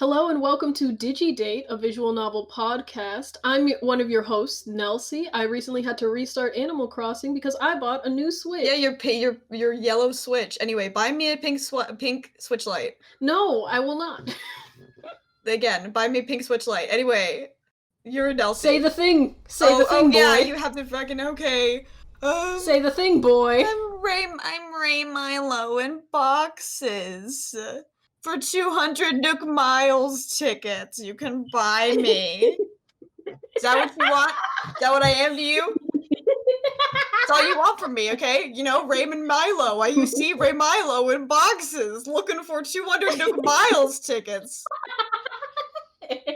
Hello and welcome to DigiDate, a visual novel podcast. I'm one of your hosts, Nellsie. I recently had to restart Animal Crossing because I bought a new Switch. Yeah, your yellow Switch. Anyway, buy me a pink Switch Lite. No, I will not. Again, buy me a pink Switch Lite. Anyway, you're a Nellsie. Say the thing. Say the thing, boy. Yeah, you have to fucking okay. Say the thing, boy. I'm Ray Milo in boxes. For 200 Nook Miles tickets, you can buy me. Is that what you want? Is that what I am to you? That's all you want from me, okay? You know, Raymond Milo. Why you see Ray Milo in boxes looking for 200 Nook Miles tickets. Yeah,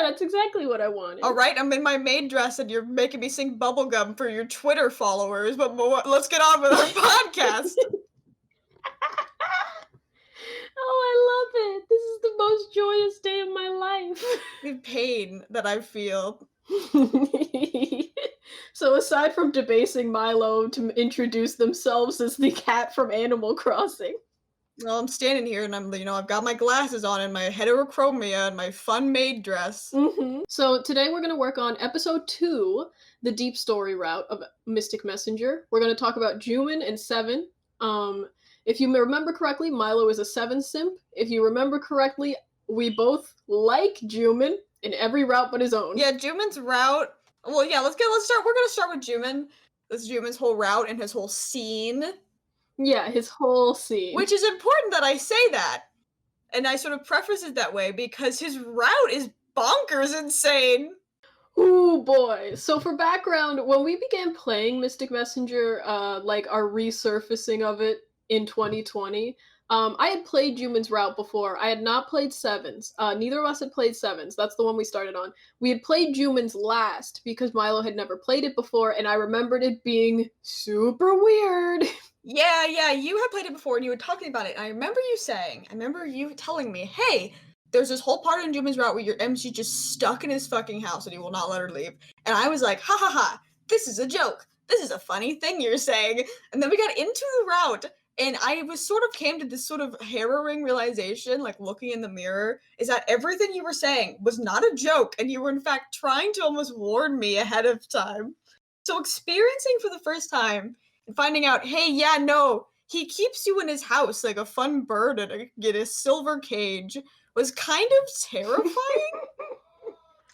that's exactly what I wanted. All right, I'm in my maid dress and you're making me sing bubblegum for your Twitter followers, but let's get on with our podcast. Oh, I love it. This is the most joyous day of my life. The pain that I feel. So aside from debasing Milo to introduce themselves as the cat from Animal Crossing. Well, I'm standing here and I've got my glasses on and my heterochromia and my fun maid dress. So today we're going to work on episode 2, the deep story route of Mystic Messenger. We're going to talk about Jumin and 7. If you remember correctly, Milo is a 7 simp. If you remember correctly, we both like Jumin in every route but his own. Yeah, Jumin's route. Well, yeah, let's start. We're gonna start with Jumin. This is Jumin's whole route and his whole scene. Yeah, his whole scene. Which is important that I say that. And I sort of preface it that way because his route is bonkers insane. Ooh, boy. So for background, when we began playing Mystic Messenger, like our resurfacing of it in 2020, I had played Jumin's route before. I had not played 7's. Neither of us had played 7's. That's the one we started on. We had played Jumin's last because Milo had never played it before, and I remembered it being super weird. Yeah, you had played it before and you were talking about it. And I remember you telling me, hey, there's this whole part in Jumin's route where your MC just stuck in his fucking house and he will not let her leave. And I was like, ha ha ha, this is a joke. This is a funny thing you're saying. And then we got into the route and I was came to this sort of harrowing realization, like looking in the mirror, is that everything you were saying was not a joke and you were in fact trying to almost warn me ahead of time. So experiencing for the first time and finding out, hey, yeah, no, he keeps you in his house like a fun bird in a silver cage was kind of terrifying.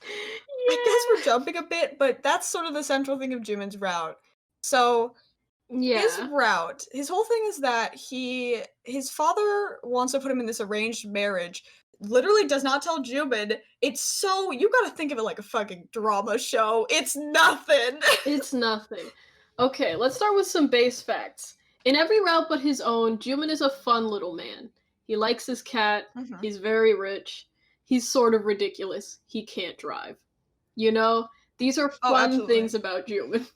Yeah. I guess we're jumping a bit, but that's sort of the central thing of Jumin's route. So yeah, his whole thing is that his father wants to put him in this arranged marriage. Literally does not tell Jumin. You gotta think of it like a fucking drama show. It's nothing. It's nothing. Okay, let's start with some base facts. In every route but his own, Jumin is a fun little man. He likes his cat. He's very rich. He's sort of ridiculous. He can't drive. You know? These are fun things about Jumin.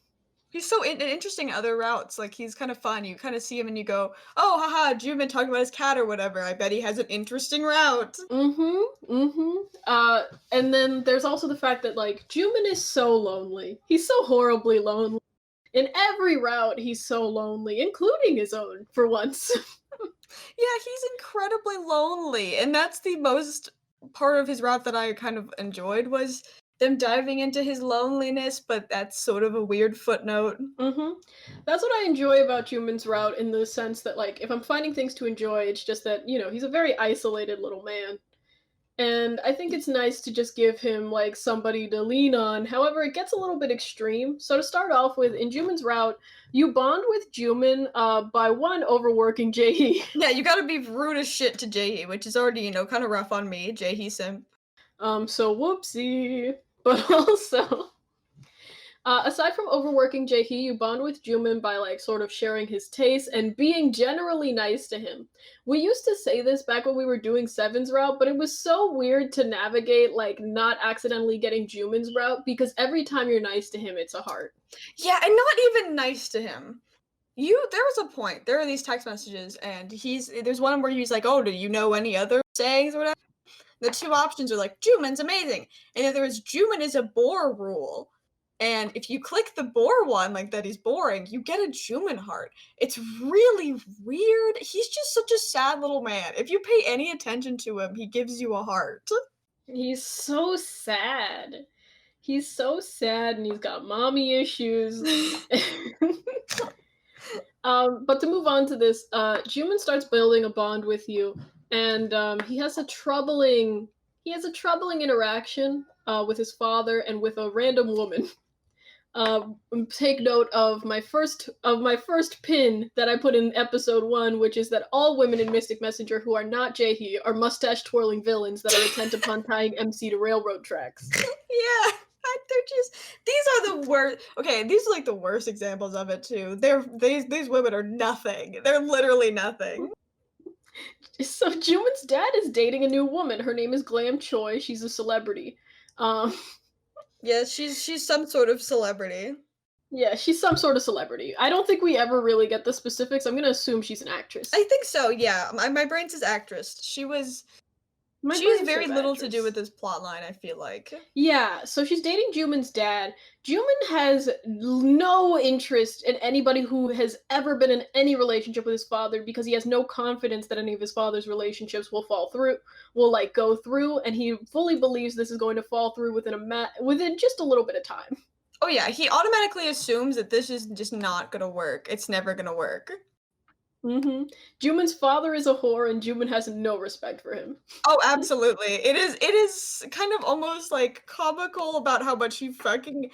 He's so interesting in other routes. Like, he's kind of fun. You kind of see him and you go, oh, haha, Jumin talking about his cat or whatever. I bet he has an interesting route. And then there's also the fact that, like, Jumin is so lonely. He's so horribly lonely. In every route, he's so lonely, including his own, for once. Yeah, he's incredibly lonely. And that's the most part of his route that I kind of enjoyed was them diving into his loneliness, but that's sort of a weird footnote. That's what I enjoy about Jumin's route in the sense that, like, if I'm finding things to enjoy, it's just that, you know, he's a very isolated little man. And I think it's nice to just give him, like, somebody to lean on. However, it gets a little bit extreme. So to start off with, in Jumin's route, you bond with Jumin by one, overworking Jaehee. Yeah, you gotta be rude as shit to Jaehee, which is already, you know, kind of rough on me, Jaehee simp. So whoopsie. But also, aside from overworking Jaehee, you bond with Jumin by, like, sort of sharing his tastes and being generally nice to him. We used to say this back when we were doing 7's route, but it was so weird to navigate, like, not accidentally getting Jumin's route, because every time you're nice to him, it's a heart. Yeah, and not even nice to him. There was a point, there are these text messages, and there's one where he's like, oh, do you know any other sayings or whatever? The two options are like, Jumin's amazing, and then there was Jumin is a bore rule. And if you click the bore one, like that he's boring, you get a Jumin heart. It's really weird. He's just such a sad little man. If you pay any attention to him, he gives you a heart. He's so sad. He's so sad and he's got mommy issues. But to move on to this, Juman starts building a bond with you, and he has a troubling interaction with his father and with a random woman. Take note of my first pin that I put in episode 1, which is that all women in Mystic Messenger who are not Jaehee are mustache twirling villains that are intent upon tying MC to railroad tracks. Yeah, they're just these are the worst. Okay, these are like the worst examples of it too. These women are nothing. They're literally nothing. So Juman's dad is dating a new woman. Her name is Glam Choi. She's a celebrity. Um, Yeah, she's some sort of celebrity. yeah, she's some sort of celebrity. I don't think we ever really get the specifics. I'm gonna assume she's an actress. I think so. Yeah, my brain says actress. My She has brain very says little to do actress. with this plot line. I feel like. Yeah, so she's dating Juman's dad. Juman has no interest in anybody who has ever been in any relationship with his father because he has no confidence that any of his father's relationships will go through, and he fully believes this is going to fall through within just a little bit of time. Oh yeah, he automatically assumes that this is just not gonna work. It's never gonna work. hmm Juman's father is a whore, and Juman has no respect for him. Oh, absolutely. It is kind of almost like comical about how much he fucking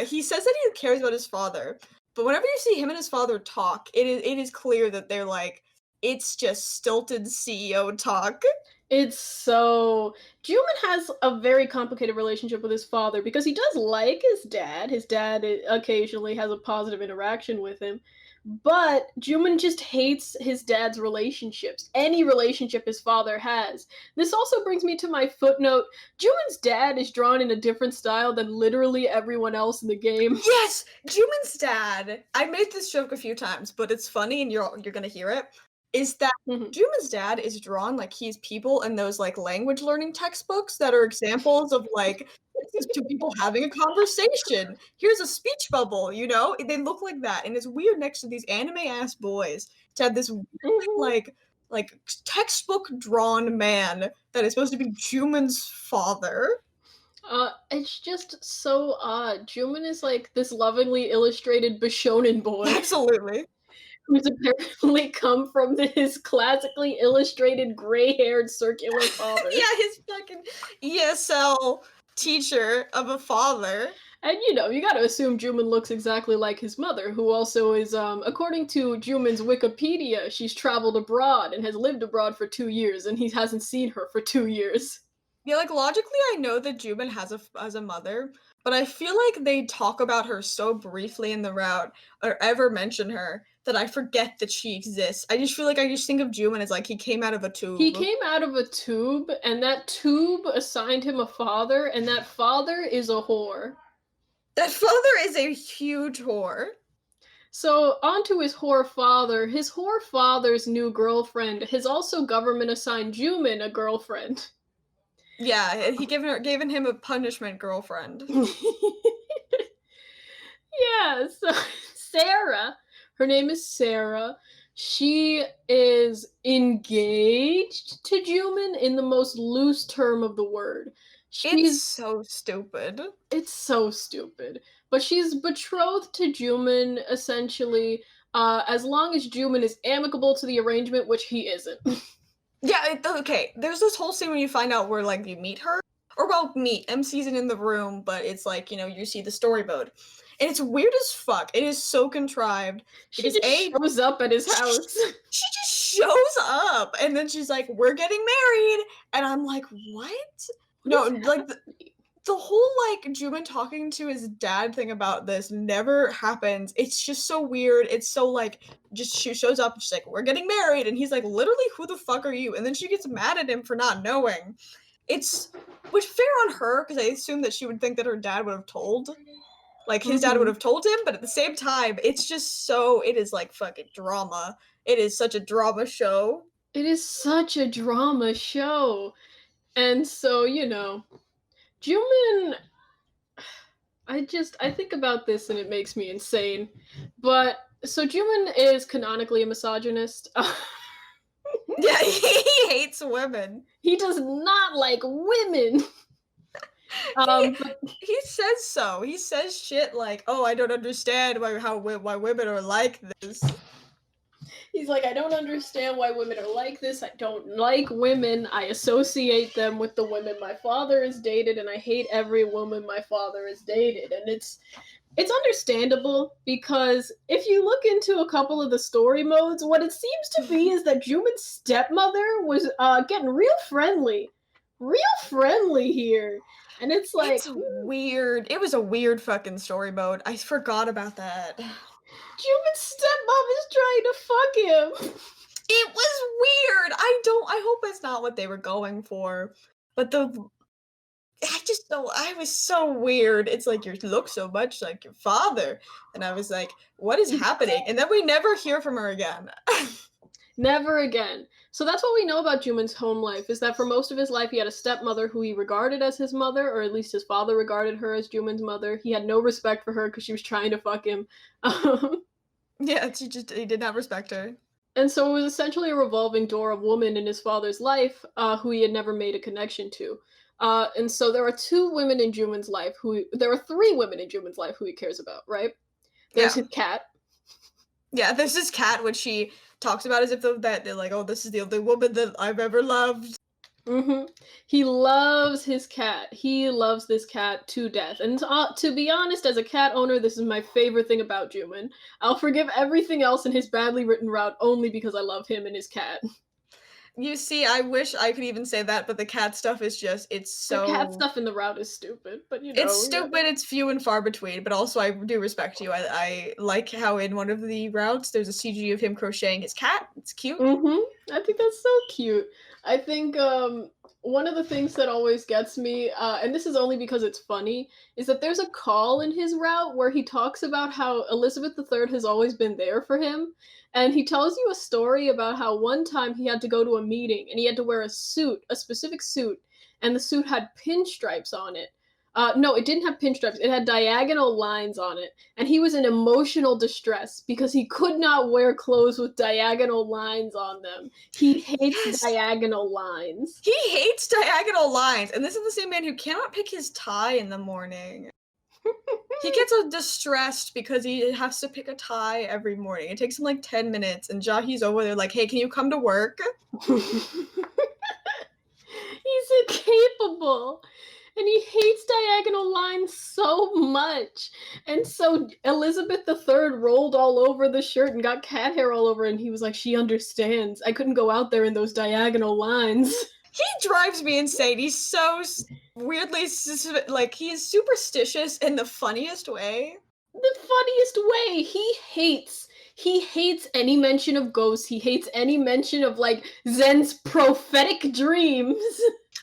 he says that he cares about his father. But whenever you see him and his father talk, it is clear that they're like it's just stilted CEO talk. It's so Juman has a very complicated relationship with his father because he does like his dad. His dad occasionally has a positive interaction with him, but Juman just hates his dad's relationships. Any relationship his father has. This also brings me to my footnote. Juman's dad is drawn in a different style than literally everyone else in the game. Yes, Juman's dad. I made this joke a few times, but it's funny and you're gonna hear it. Is that Mhm. Juman's dad is drawn like he's people in those like language learning textbooks that are examples of like this is two people having a conversation. Here's a speech bubble, you know? They look like that, and it's weird next to these anime ass boys to have this weird, Mhm. like textbook drawn man that is supposed to be Juman's father. It's just so odd. Juman is like this lovingly illustrated Bishonen boy Absolutely. who's apparently come from his classically illustrated gray-haired circular father. Yeah, his fucking ESL teacher of a father. And you gotta assume Juman looks exactly like his mother, who also is, according to Juman's Wikipedia, she's traveled abroad and has lived abroad for 2 years, and he hasn't seen her for 2 years. Yeah, like logically, I know that Jumin has a mother, but I feel like they talk about her so briefly in the route or ever mention her that I forget that she exists. I just feel like I just think of Jumin as like he came out of a He tube. came out of a tube, and that tube assigned him a father, and that father is a whore. That father is a huge whore. So, on to his whore father. His whore father's new girlfriend has also government assigned Juman a girlfriend. Yeah, he given him a punishment girlfriend. Yeah, so Sarah, her name is Sarah. She is engaged to Juman in the most loose term of the word. It's She's so stupid. It's so stupid. But she's betrothed to Juman essentially, as long as Juman is amicable to the arrangement, which he isn't. Yeah, okay. There's this whole scene when you find out where like you meet her, or well, meet MC's in the room, but it's like you see the storybook, and it's weird as fuck. It is so contrived She because just a shows up at his house. she just shows up, and then she's like, "We're getting married," and I'm like, "What?" What No, is like happening? the whole like Juman talking to his dad thing about this never happens. It's just so weird. It's so like just she shows up and she's like, "We're getting married," and he's like, "Literally, who the fuck are you?" And then she gets mad at him for not knowing. It's which fair on her because I assume that she would think that her dad would have told, like his dad would Mhm. have told him. But at the same time, it's just so it is like fucking drama. It is such a drama show. It is such a drama show. And so, Juman I think about this and it makes me insane. But so Jumin is canonically a misogynist. Yeah, he hates women. He does not like women. He But he says so. He says shit like, "Oh, I don't understand why women are like this." he's like, I don't understand why women are like this. I don't like women. I associate them with the women my father has dated, and I hate every woman my father has dated. And it's understandable because if you look into a couple of the story modes, what it seems to be is that Jumin's stepmother was getting real friendly here, and it's like It's weird. It was a weird fucking story mode. I forgot about that. Jumin's stepmom is trying to fuck him. It was weird. I hope it's not what they were going for. But I just don't I was so weird. It's like you look so much like your father. And I was like, what is happening? And then we never hear from her again. Never again. So that's what we know about Jumin's home life, is that for most of his life he had a stepmother who he regarded as his mother, or at least his father regarded her as Jumin's mother. He had no respect for her because she was trying to fuck him. Yeah, he did not respect her. And so it was essentially a revolving door of woman in his father's life who he had never made a connection to. And so there are three women in Jumin's life who he cares about, right? There's Yeah. his cat. Yeah, there's this cat which she talks about as if they're like, oh, this is the only woman that I've ever loved. Hmm. He loves his cat. He loves this cat to death. And to be honest, as a cat owner, this is my favorite thing about Jumin. I'll forgive everything else in his badly written route only because I love him and his cat. You see, I wish I could even say that, but the cat stuff is just The cat stuff in the route is stupid, but it's yeah. stupid, it's few and far between, but also I do respect you. I like how in one of the routes there's a CG of him crocheting his cat. It's cute. I think that's so cute. I think one of the things that always gets me, and this is only because it's funny, is that there's a call in his route where he talks about how Elizabeth III has always been there for him. And he tells you a story about how one time he had to go to a meeting and he had to wear a suit, a specific suit, and the suit had pinstripes on it. No, it didn't have pinstripes. It had diagonal lines on it. And he was in emotional distress because he could not wear clothes with diagonal lines on them. He hates Yes, diagonal lines. he hates diagonal lines, and this is the same man who cannot pick his tie in the morning. He gets distressed because he has to pick a tie every morning. It takes him like 10 minutes, and Jahi's over there like, hey, can you come to work? He's incapable. And he hates diagonal lines so much. And so Elizabeth III rolled all over the shirt and got cat hair all over it, and he was like, she understands. I couldn't go out there in those diagonal lines. He drives me insane. He's so weirdly, like, he is superstitious in the funniest way. The funniest way. He hates any mention of ghosts. He hates any mention of like Zen's prophetic dreams.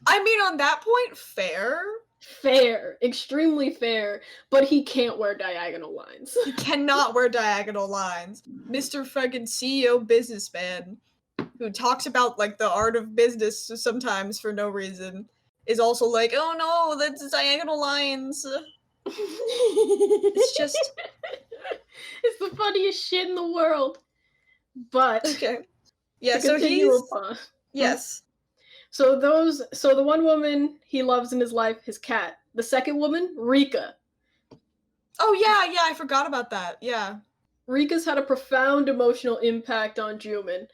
I mean, on that point, fair. Fair, extremely fair, but he can't wear diagonal lines. He cannot wear diagonal lines. Mr. fucking CEO businessman who talks about like the art of business sometimes for no reason is also like, oh no, that's diagonal lines. It's just it's the funniest shit in the world. But okay. Yeah, to so continue he's upon. yes. So the one woman he loves in his life, his cat. The second woman, Rika. Oh yeah, I forgot about that. Yeah. Rika's had a profound emotional impact on Jumin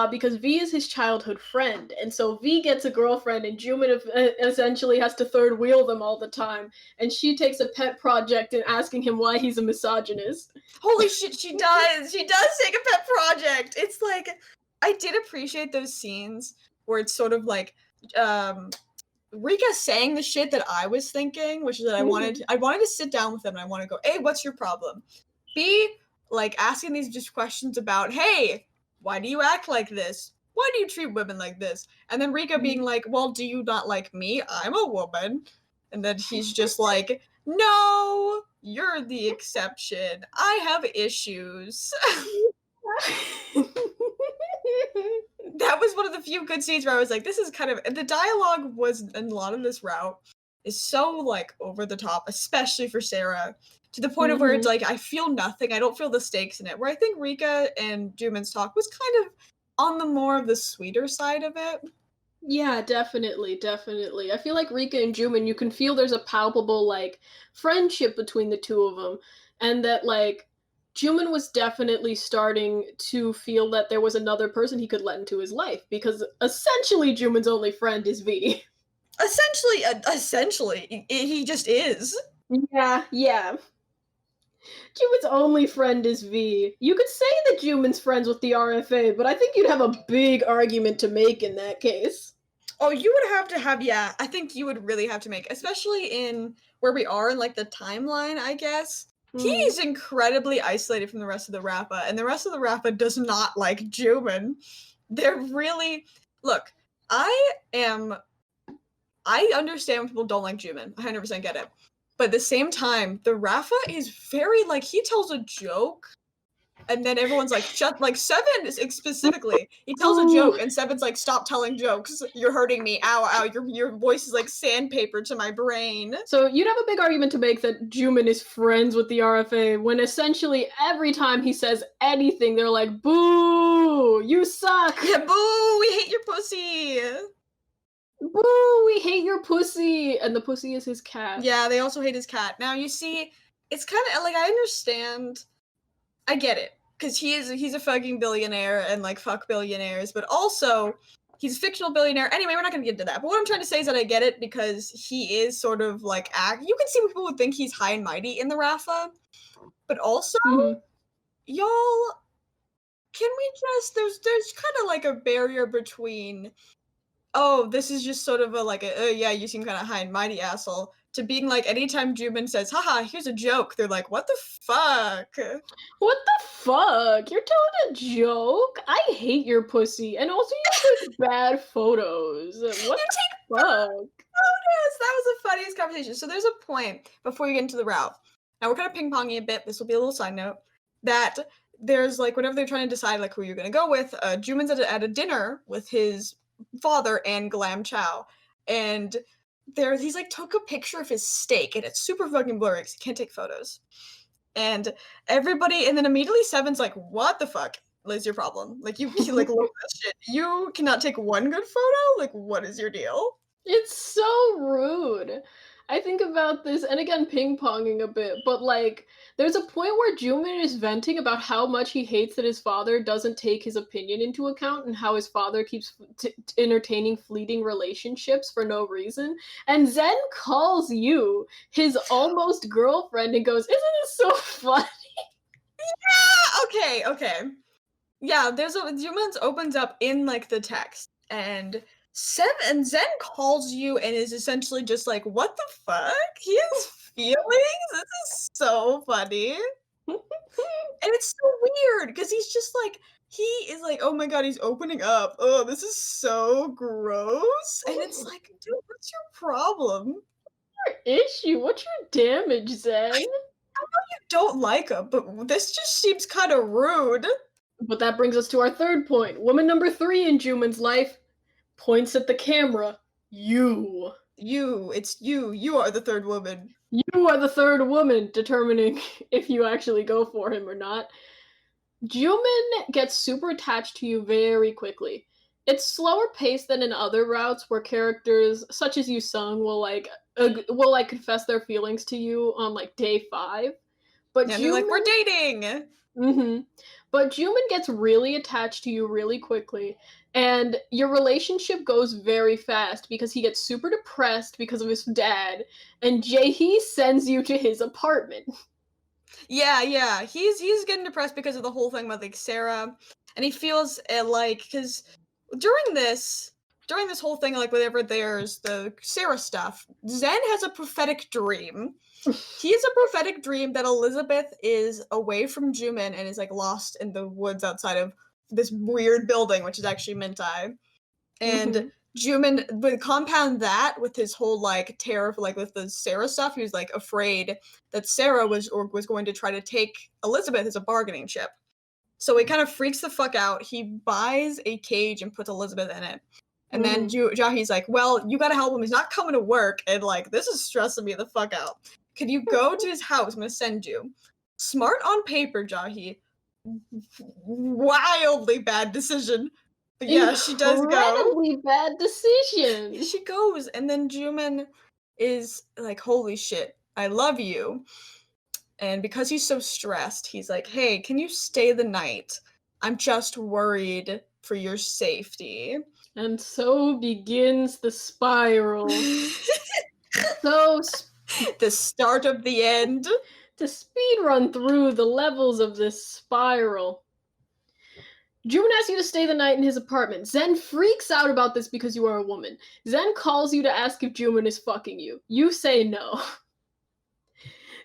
because V is his childhood friend, and so V gets a girlfriend, and Jumin essentially has to third wheel them all the time. And she takes a pet project in asking him why he's a misogynist. Holy shit, she does. She does take a pet project. It's like I did appreciate those scenes where it's sort of like Rika saying the shit that I was thinking, which is that I wanted to sit down with them and I want to go, "Hey, what's your problem?" B, like asking these just questions about, "Hey, why do you act like this? Why do you treat women like this?" And then Rika being like, "Well, do you not like me? I'm a woman." And then he's just like, "No, you're the exception. I have issues." That was one of the few good scenes where I was like, this is kind of the dialogue was in a lot of this route is so like over the top, especially for Sarah, to the point of where it's Mhm. like I feel nothing. I don't feel the stakes in it. Where I think Rika and Jumin's talk was kind of on the more of the sweeter side of it. Yeah, definitely, definitely. I feel like Rika and Jumin, you can feel there's a palpable like friendship between the two of them, and that like Jumin was definitely starting to feel that there was another person he could let into his life because essentially Jumin's only friend is V. Essentially, he just is. Yeah, yeah. Jumin's only friend is V. You could say that Jumin's friends with the RFA, but I think you'd have a big argument to make in that case. Oh, you would have to have, yeah, I think you would really have to make, especially in where we are in like the timeline, I guess. Mhm. He's incredibly isolated from the rest of the Rappa, and the rest of the Rappa does not like Jumin. They're really look, I am I understand when people don't like Jumin. I 100% get it. But at the same time, the Rafa is very like he tells a joke and then everyone's like, shut like Seven specifically. He tells a Ooh. joke and Seven's like, stop telling jokes. You're hurting me. Ow, ow. Your voice is like sandpaper to my brain. So you'd have a big argument to make that Jumin is friends with the RFA when essentially every time he says anything, they're like, "Boo! You suck! Yeah, boo, we hate your pussy. Boo! We hate your pussy!" And the pussy is his cat. Yeah, they also hate his cat. Now you see, it's kind of like I understand. I get it. Because he's a fucking billionaire and like fuck billionaires, but also he's a fictional billionaire. Anyway, we're not gonna get into that. But what I'm trying to say is that I get it because he is sort of like act you can see people would think he's high and mighty in the Rafa, but also Mhm. y'all can we just there's kind of like a barrier between oh, this is just sort of a like a yeah, you seem kind of high and mighty asshole to being like anytime Jumin says, haha, here's a joke, they're like, what the fuck? What the fuck? You're telling a joke? I hate your pussy, and also you take bad photos. What You take the fuck? photos. That was the funniest conversation. So there's a point before you get into the route. Now we're kind of ping ponging a bit. This will be a little side note that there's like whenever they're trying to decide like who you're gonna go with, Jumin's at a dinner with his father and Glam Chow, and he's like took a picture of his steak and it's super fucking blurry because he can't take photos. And everybody, and then immediately Seven's like, "What the fuck is your problem? Like you like look at that shit. You cannot take one good photo. Like what is your deal?" It's so rude. I think about this, and again, ping ponging a bit, but like, there's a point where Jumin is venting about how much he hates that his father doesn't take his opinion into account and how his father keeps entertaining fleeting relationships for no reason. And Zen calls you his almost girlfriend and goes, "Isn't it so funny?" Okay, okay. Yeah, there's a humans opens up in like the text and Seven Zen calls you and is essentially just like, what the fuck? He has feelings? This is so funny. And it's so weird because he's just like he is like, oh my god, he's opening up. Oh, this is so gross. And it's like, dude, what's your problem? Issue? What's your damage, Zen? I know you don't like him, but this just seems kind of rude. But that brings us to our third point. Woman number three in Jumin's life points at the camera. You. It's you. You are the third woman. You are the third woman determining if you actually go for him or not. Jumin gets super attached to you very quickly. It's slower paced than in other routes where characters such as Yusung will like confess their feelings to you on like day 5. But And they're like, we're Jumin dating. Mhm. But Jumin gets really attached to you really quickly, and your relationship goes very fast because he gets super depressed because of his dad, and Jaehee sends you to his apartment. Yeah, yeah. He's getting depressed because of the whole thing with like Sarah, and he feels like because during this during this whole thing, like whenever there's the Sarah stuff, Zen has a prophetic dream. He has a prophetic dream that Elizabeth is away from Jumin and is like lost in the woods outside of this weird building, which is actually Mintai. And Mhm. Jumin would compound that with his whole like terror of like with the Sarah stuff. He was like afraid that Sarah was going to try to take Elizabeth as a bargaining chip. So he kind of freaks the fuck out. He buys a cage and puts Elizabeth in it. And then Jahi's like, well, you gotta help him. He's not coming to work. And like, this is stressing me the fuck out. Can you go to his house? I'm gonna send you. Smart on paper, Jahi. Wildly bad decision. But yeah, she does go. Incredibly bad decision. She goes, and then Jumin is like, holy shit, I love you. And because he's so stressed, he's like, hey, can you stay the night? I'm just worried for your safety. And so begins the spiral. So The start of the end. to speed run through the levels of this spiral. Jumin asks you to stay the night in his apartment. Zen freaks out about this because you are a woman. Zen calls you to ask if Jumin is fucking you. You say no.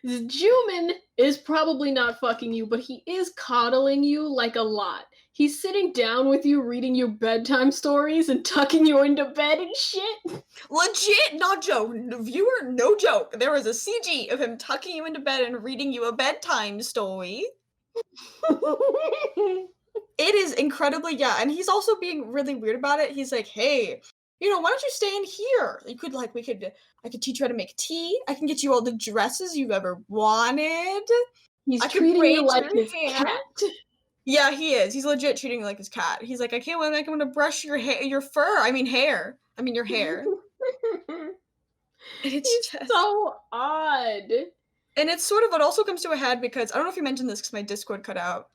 Jumin is probably not fucking you, but he is coddling you like a lot. He's sitting down with you, reading you bedtime stories and tucking you into bed and shit. Legit, not joke. Viewer, no joke. There was a CG of him tucking you into bed and reading you a bedtime story. It is incredibly, yeah, and he's also being really weird about it. He's like, hey, why don't you stay in here? I could teach you how to make tea. I can get you all the dresses you've ever wanted. He's I could treating you braid like your his hair." cat. Yeah, he is. He's legit treating you like his cat. He's like, I can't wait. I'm gonna brush your hair, your hair. I mean, your hair. And it's He's just so odd. And it's sort of, it also comes to a head because I don't know if you mentioned this because my Discord cut out.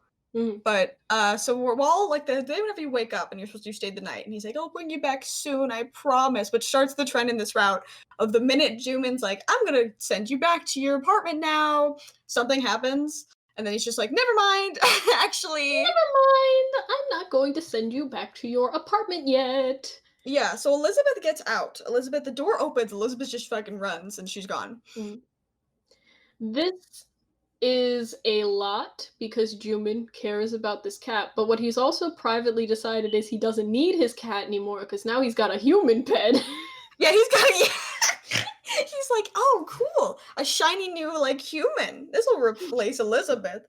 But so we're all like the day whenever you wake up and you're supposed to stay the night, and he's like, I'll bring you back soon, I promise. Which starts the trend in this route of the minute Jumin's like, I'm gonna send you back to your apartment now, something happens, and then he's just like, never mind, actually. Never mind, I'm not going to send you back to your apartment yet. Yeah, so Elizabeth gets out. The door opens, Elizabeth just fucking runs, and she's gone. This is a lot because Jumin cares about this cat, but what he's also privately decided is he doesn't need his cat anymore because now he's got a human pet. Yeah, he's like, oh, cool, a shiny new like human. This will replace Elizabeth.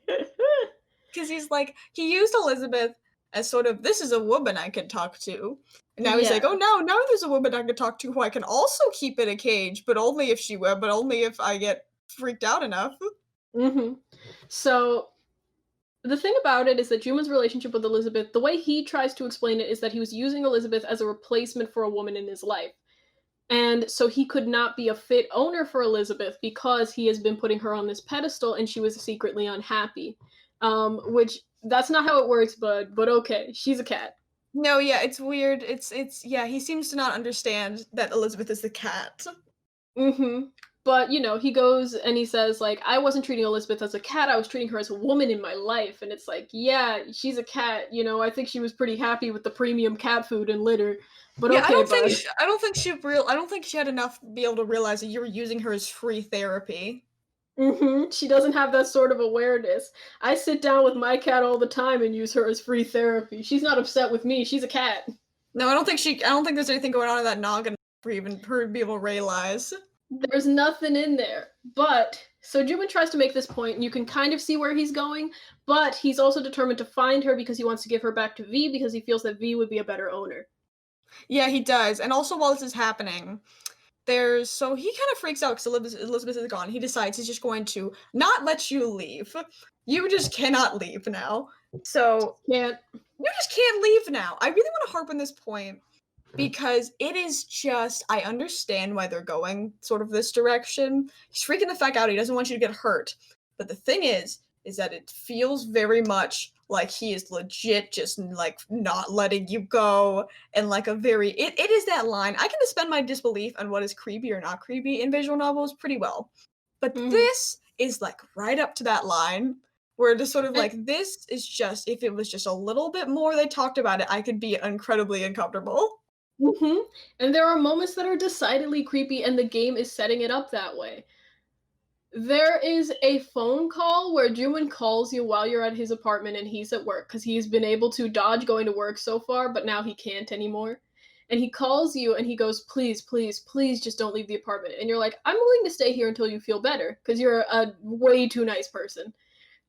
Because he's like, he used Elizabeth as sort of, this is a woman I can talk to. And now he's like, oh no, now there's a woman I can talk to who I can also keep in a cage, but only if I get freaked out enough. So the thing about it is that Jumin's relationship with Elizabeth, the way he tries to explain it is that he was using Elizabeth as a replacement for a woman in his life. And so he could not be a fit owner for Elizabeth because he has been putting her on this pedestal and she was secretly unhappy. Which that's not how it works, bud, but okay, she's a cat. No, yeah, it's weird. It's yeah, he seems to not understand that Elizabeth is the cat. But, he goes and he says, like, I wasn't treating Elizabeth as a cat, I was treating her as a woman in my life. And it's like, yeah, she's a cat, I think she was pretty happy with the premium cat food and litter. But yeah, okay, I don't think she had enough to be able to realize that you were using her as free therapy. She doesn't have that sort of awareness. I sit down with my cat all the time and use her as free therapy. She's not upset with me, she's a cat. No, I don't think there's anything going on in that noggin for even her to be able to realize. There's nothing in there. But, so Jumin tries to make this point, and you can kind of see where he's going, but he's also determined to find her because he wants to give her back to V because he feels that V would be a better owner. Yeah, he does. And also while this is happening, he kind of freaks out because Elizabeth is gone. He decides he's just going to not let you leave. You just cannot leave now. So, you just can't leave now. I really want to harp on this point because it is just, I understand why they're going sort of this direction. He's freaking the fuck out. He doesn't want you to get hurt. But the thing is that it feels very much like he is legit just like not letting you go, and like it is that line. I can suspend my disbelief on what is creepy or not creepy in visual novels pretty well. But this is like right up to that line where it is sort of like, this is just, if it was just a little bit more they talked about it, I could be incredibly uncomfortable. And there are moments that are decidedly creepy, and the game is setting it up that way. There is a phone call where Jumin calls you while you're at his apartment and he's at work because he's been able to dodge going to work so far, but now he can't anymore. And he calls you and he goes, please, please, please just don't leave the apartment. And you're like, I'm willing to stay here until you feel better because you're a way too nice person.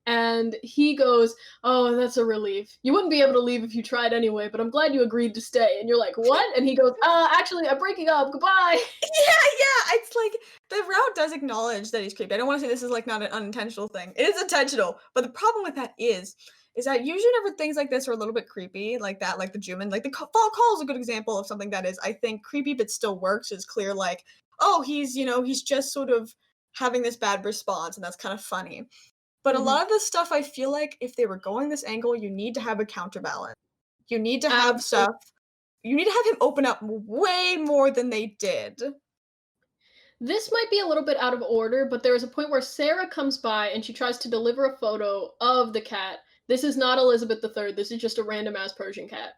And he goes, "Oh, that's a relief. You wouldn't be able to leave if you tried anyway, but I'm glad you agreed to stay." And you're like, "What?" And he goes, actually, I'm breaking up. Goodbye." Yeah, it's like the route does acknowledge that he's creepy. I don't want to say this is like not an unintentional thing. It is intentional, but the problem with that is that usually whenever things like this are a little bit creepy, like that, like the Jumin, like the fall call is a good example of something that is, I think, creepy but still works. Is clear, like, oh, he's just sort of having this bad response, and that's kind of funny. But a Mhm. lot of this stuff, I feel like if they were going this angle, you need to have a counterbalance. You need to have Absolutely. stuff. You need to have him open up way more than they did. This might be a little bit out of order, but there is a point where Sarah comes by and she tries to deliver a photo of the cat. This is not Elizabeth III. This is just a random ass Persian cat.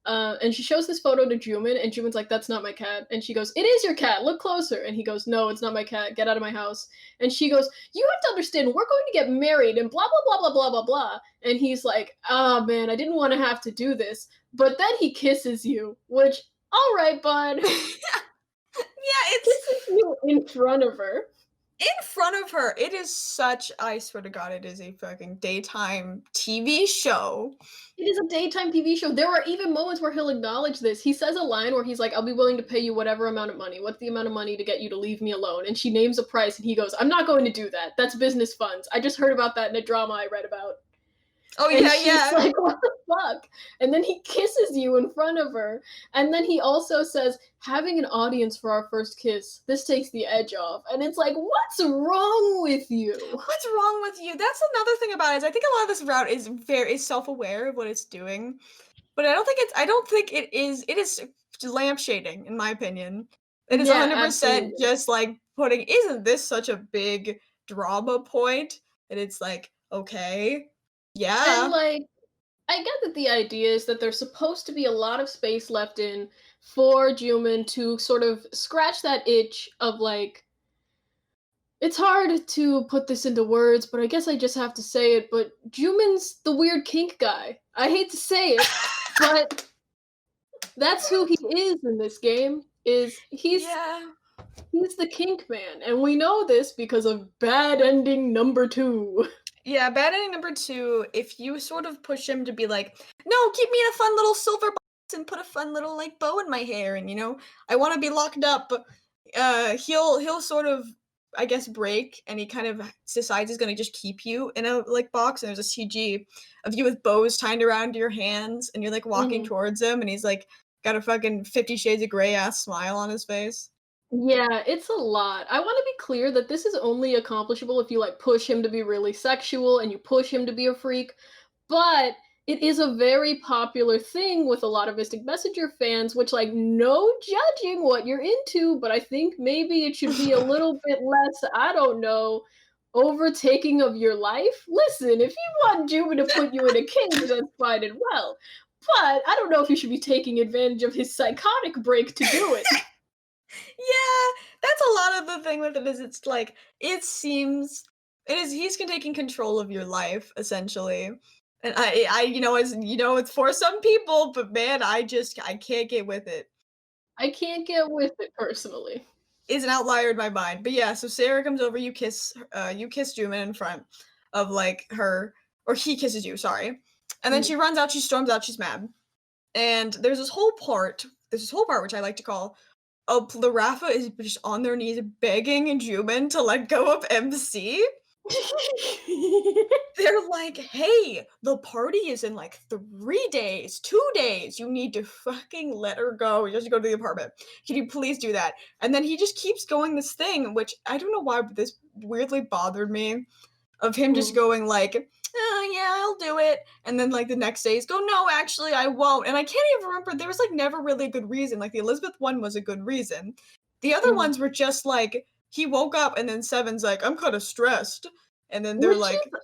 And she shows this photo to Jumin, and Jumin's like, "That's not my cat." And she goes, "It is your cat. Look closer." And he goes, "No, it's not my cat. Get out of my house." And she goes, "You have to understand, we're going to get married," and blah blah blah blah blah blah blah. And he's like, "Oh man, I didn't want to have to do this." But then he kisses you, which, all right, bud, Yeah, it's kisses you in front of her. in front of her. It is such, I swear to God, it is a fucking daytime TV show. It is a daytime TV show. There are even moments where he'll acknowledge this. He says a line where he's like, "I'll be willing to pay you whatever amount of money. What's the amount of money to get you to leave me alone?" And she names a price, and he goes, "I'm not going to do that. That's business funds. I just heard about that in a drama I read about." Oh And yeah, she's yeah. like, "What the fuck?" And then he kisses you in front of her. And then he also says, "Having an audience for our first kiss, this takes the edge off." And it's like, what's wrong with you? What's wrong with you? That's another thing about it. Is I think a lot of this route is self-aware of what it's doing. But I don't think it is lampshading, in my opinion. It is Yeah, 100% absolutely. just like putting, isn't this such a big drama point? And it's like, okay, And yeah. like, I get that the idea is that there's supposed to be a lot of space left in for Juman to sort of scratch that itch of like, it's hard to put this into words, but I guess I just have to say it. But Juman's the weird kink guy. I hate to say it, but that's who he is in this game. Is Yeah. he's the kink man, and we know this because of bad ending number 2. Yeah, bad ending number 2, if you sort of push him to be like, "No, keep me in a fun little silver box and put a fun little, like, bow in my hair, and, I wanna be locked up," he'll sort of, I guess, break, and he kind of decides he's gonna just keep you in a, like, box, and there's a CG of you with bows tied around your hands, and you're, like, walking Mhm. towards him, and he's, like, got a fucking 50 Shades of Grey ass smile on his face. Yeah, it's a lot. I want to be clear that this is only accomplishable if you like push him to be really sexual and you push him to be a freak, but it is a very popular thing with a lot of Mystic Messenger fans, which like no judging what you're into, but I think maybe it should be a little bit less, I don't know, overtaking of your life. Listen, if you want Juba to put you in a cage, that's fine and well. But I don't know if you should be taking advantage of his psychotic break to do it. Yeah, that's a lot of the thing with it is it's like it seems it is he's taking control of your life essentially. And it's for some people, but man, I can't get with it. I can't get with it personally. It's an outlier in my mind. But yeah, so Sarah comes over, you kiss Jumin in front of like her, or he kisses you, sorry. And then Mhm. she runs out, she storms out, she's mad. And there's this whole part which I like to call, oh, the Rafa is just on their knees begging Jumin to let go of MC. They're like, "Hey, the party is in like 3 days, 2 days. You need to fucking let her go. You just go to the apartment. Can you please do that?" And then he just keeps going this thing, which I don't know why, but this weirdly bothered me, of him just Mm, going like, "Oh, yeah, I'll do it." And then like the next day he's go, "No, actually I won't." And I can't even remember, there was like never really a good reason. Like the Elizabeth one was a good reason. The other mhm. ones were just like he woke up and then Seven's like, "I'm kind of stressed." And then they're Which like, is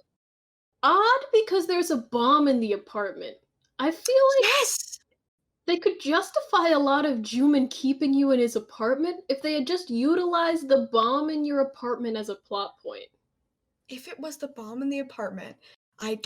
odd because there's a bomb in the apartment. I feel like "Yes!" they could justify a lot of Juman keeping you in his apartment if they had just utilized the bomb in your apartment as a plot point. If it was the bomb in the apartment, I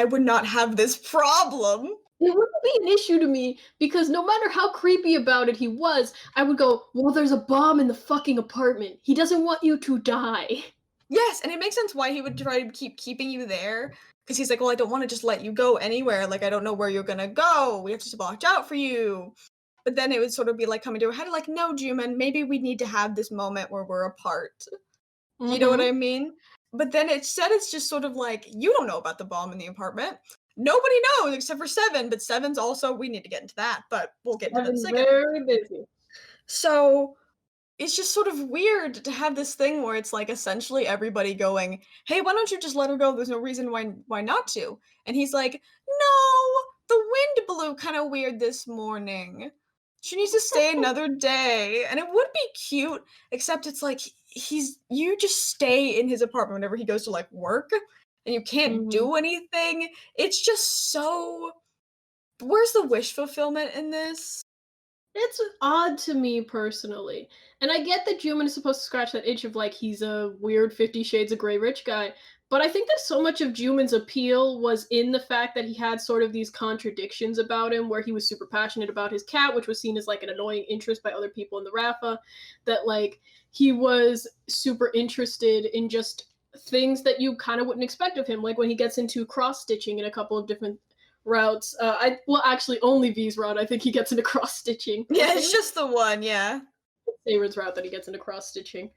would not have this problem. It wouldn't be an issue to me because no matter how creepy about it he was, I would go, "Well, there's a bomb in the fucking apartment. He doesn't want you to die." Yes, and it makes sense why he would try to keep keeping you there, because he's like, "Well, I don't wanna just let you go anywhere, like, I don't know where you're gonna go, we have to watch out for you." But then it would sort of be, like, coming to a head, like, "No, Juman, maybe we need to have this moment where we're apart." You know what Mhm. I mean? But then instead it's just sort of like, "You don't know about the bomb in the apartment. Nobody knows except for Seven, but Seven's also" we need to get into that, but we'll get into that in a Kevin's second. very busy. So it's just sort of weird to have this thing where it's like essentially everybody going, "Hey, why don't you just let her go? There's no reason why not to." And he's like, "No, the wind blew kind of weird this morning. She needs to stay another day." And it would be cute, except it's like he's you just stay in his apartment whenever he goes to like work and you can't Mhm. do anything. It's just so where's the wish fulfillment in this? It's odd to me personally. And I get that Juman is supposed to scratch that itch of like he's a weird 50 Shades of Grey rich guy. But I think that so much of Juman's appeal was in the fact that he had sort of these contradictions about him, where he was super passionate about his cat, which was seen as like an annoying interest by other people in the Rafa. That like he was super interested in just things that you kind of wouldn't expect of him, like when he gets into cross stitching in a couple of different routes. I well, actually, only V's route. I think he gets into cross stitching. Yeah, it's just the one, yeah. Saber's route that he gets into cross stitching.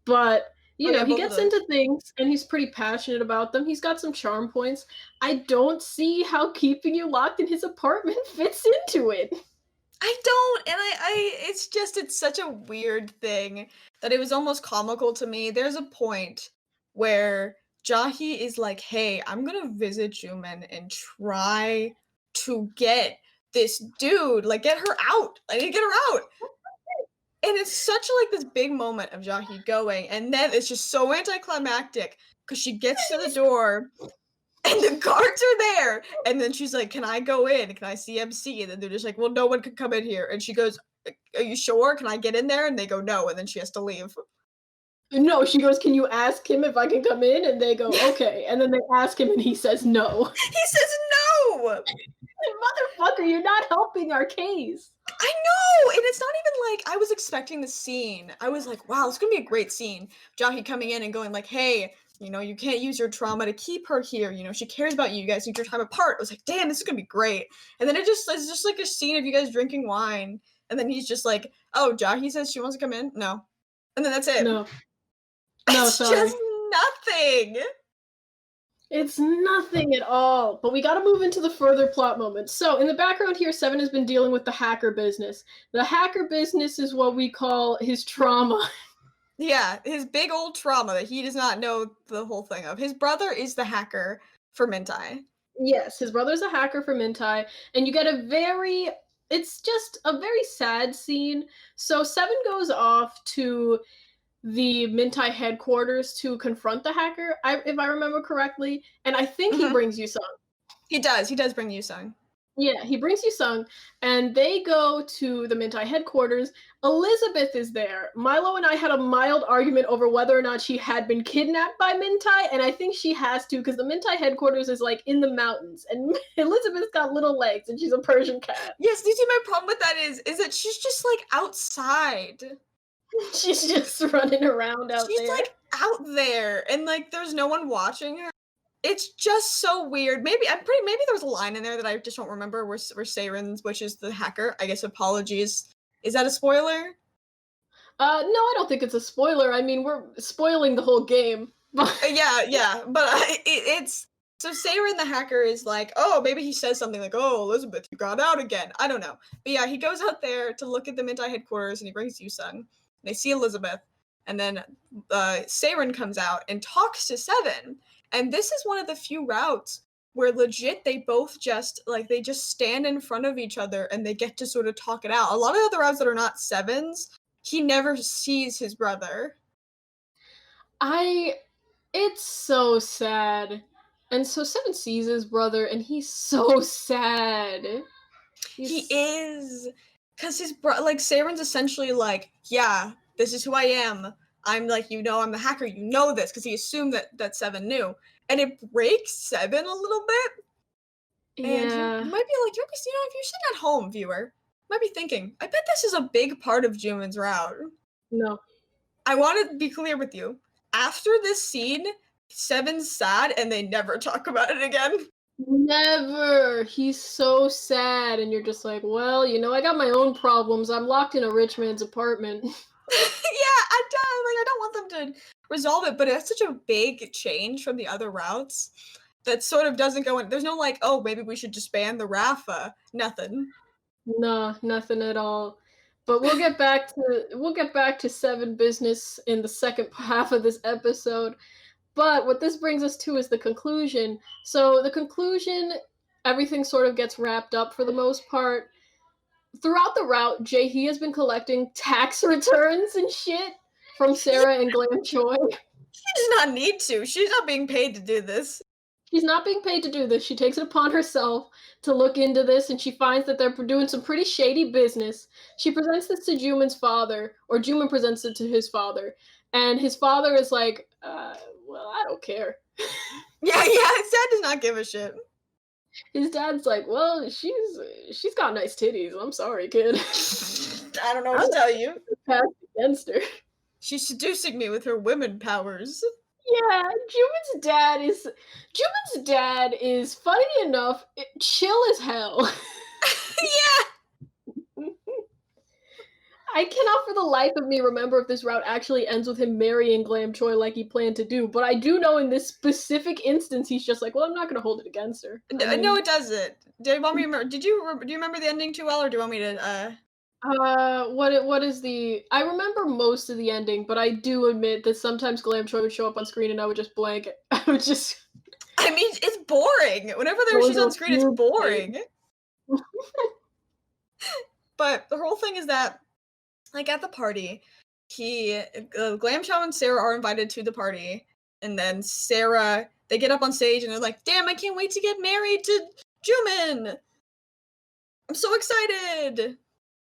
But Oh you yeah, know, he both of gets those. into things and he's pretty passionate about them. He's got some charm points. I don't see how keeping you locked in his apartment fits into it. I don't, and it's just it's such a weird thing that it was almost comical to me. There's a point where Jahi is like, "Hey, I'm gonna visit Juman and try to get this dude, like, get her out. I need to get her out." And it's such like this big moment of Jahi going, and then it's just so anticlimactic because she gets to the door and the guards are there. And then she's like, "Can I go in? Can I see MC?" And then they're just like, "Well, no one can come in here." And she goes, "Are you sure? Can I get in there?" And they go, "No." And then she has to leave. No, she goes, "Can you ask him if I can come in?" And they go, "Okay." And then they ask him and he says no. He says no. Motherfucker, you're not helping our case. I know. And it's not even like I was expecting the scene. I was like, wow, it's gonna be a great scene. Jahi coming in and going like, "Hey, you can't use your trauma to keep her here. She cares about you. You guys need your time apart." I was like, damn, this is gonna be great. And then it's just like a scene of you guys drinking wine. And then he's just like, "Oh, Jahi says she wants to come in?" No. And then that's it. No. No, It's just sorry. nothing. It's nothing at all. But we got to move into the further plot moments. So, in the background here, Seven has been dealing with the hacker business. The hacker business is what we call his trauma. Yeah, his big old trauma that he does not know the whole thing of. His brother is the hacker for Mintai. Yes, his brother's a hacker for Mintai, and you get a very it's just a very sad scene. So, Seven goes off to the Mintai headquarters to confront the hacker, if I remember correctly, and I think he Mhm. brings you some. He does bring Yusung. Yeah, he brings you Sung, and they go to the Mintai headquarters. Elizabeth is there. Milo and I had a mild argument over whether or not she had been kidnapped by Mintai, and I think she has to because the Mintai headquarters is like in the mountains, and Elizabeth's got little legs, and she's a Persian cat. Yes, you see my problem with that is that she's just, like, outside. She's just running around out She's, there. like, out there, and, like, there's no one watching her. It's just so weird. Maybe there was a line in there that I just don't remember where Saren's, which is the hacker, I guess apologies. Is that a spoiler? No, I don't think it's a spoiler. I mean, we're spoiling the whole game, but Yeah, yeah, but it's so Saren the hacker is like, oh, maybe he says something like, "Oh, Elizabeth, you got out again." I don't know, but yeah, he goes out there to look at the Mintai headquarters, and he brings Yusung. And they see Elizabeth, and then Saren comes out and talks to Seven, and this is one of the few routes where legit they just stand in front of each other and they get to sort of talk it out. A lot of other routes that are not Sevens, he never sees his brother. I it's so sad. And so Seven sees his brother, and he's so sad. He He's is, cause like Saren's essentially like, yeah, this is who I am. I'm like, I'm the hacker. You know this, cause he assumed that Seven knew, and it breaks Seven a little bit. And you yeah. might be like, if you're sitting at home, viewer, might be thinking, I bet this is a big part of Jumin's route. No. I want to be clear with you. after this scene, Seven's sad and they never talk about it again. Never. He's so sad, and you're just like, well, I got my own problems. I'm locked in a rich man's apartment. Yeah, I don't want them to resolve it, but it's such a big change from the other routes that sort of doesn't go in. There's no like, oh, maybe we should disband the Rafa. Nothing. Nah, nothing at all. But we'll get back to Seven business in the second half of this episode. But what this brings us to is the conclusion. So the conclusion, everything sort of gets wrapped up for the most part. Throughout the route, Jae-hee has been collecting tax returns and shit from Sarah and Glam Choi. She does not need to. She's not being paid to do this. She's not being paid to do this. She takes it upon herself to look into this, and she finds that they're doing some pretty shady business. She presents this to Jumin's father, or Jumin presents it to his father, and his father is like, well, I don't care. Yeah, his dad does not give a shit. His dad's like, well, she's got nice titties. I'm sorry, kid. I don't know what to tell you. Passed against her. She's seducing me with her women powers. Yeah, Jumin's dad is funny enough, chill as hell. Yeah. I cannot for the life of me remember if this route actually ends with him marrying Glam Choi like he planned to do, but I do know in this specific instance he's just like, well, I'm not going to hold it against her. No, it doesn't. Do you remember the ending too well, or do you want me to what is the? I remember most of the ending, but I do admit that sometimes Glam Choi would show up on screen and I would just blank. I would just. I mean, it's boring. Whenever she's on screen, it's boring. But the whole thing is that, like, at the party, Glam Choi and Sarah are invited to the party, and then they get up on stage and they're like, "Damn, I can't wait to get married to Jumin! I'm so excited!"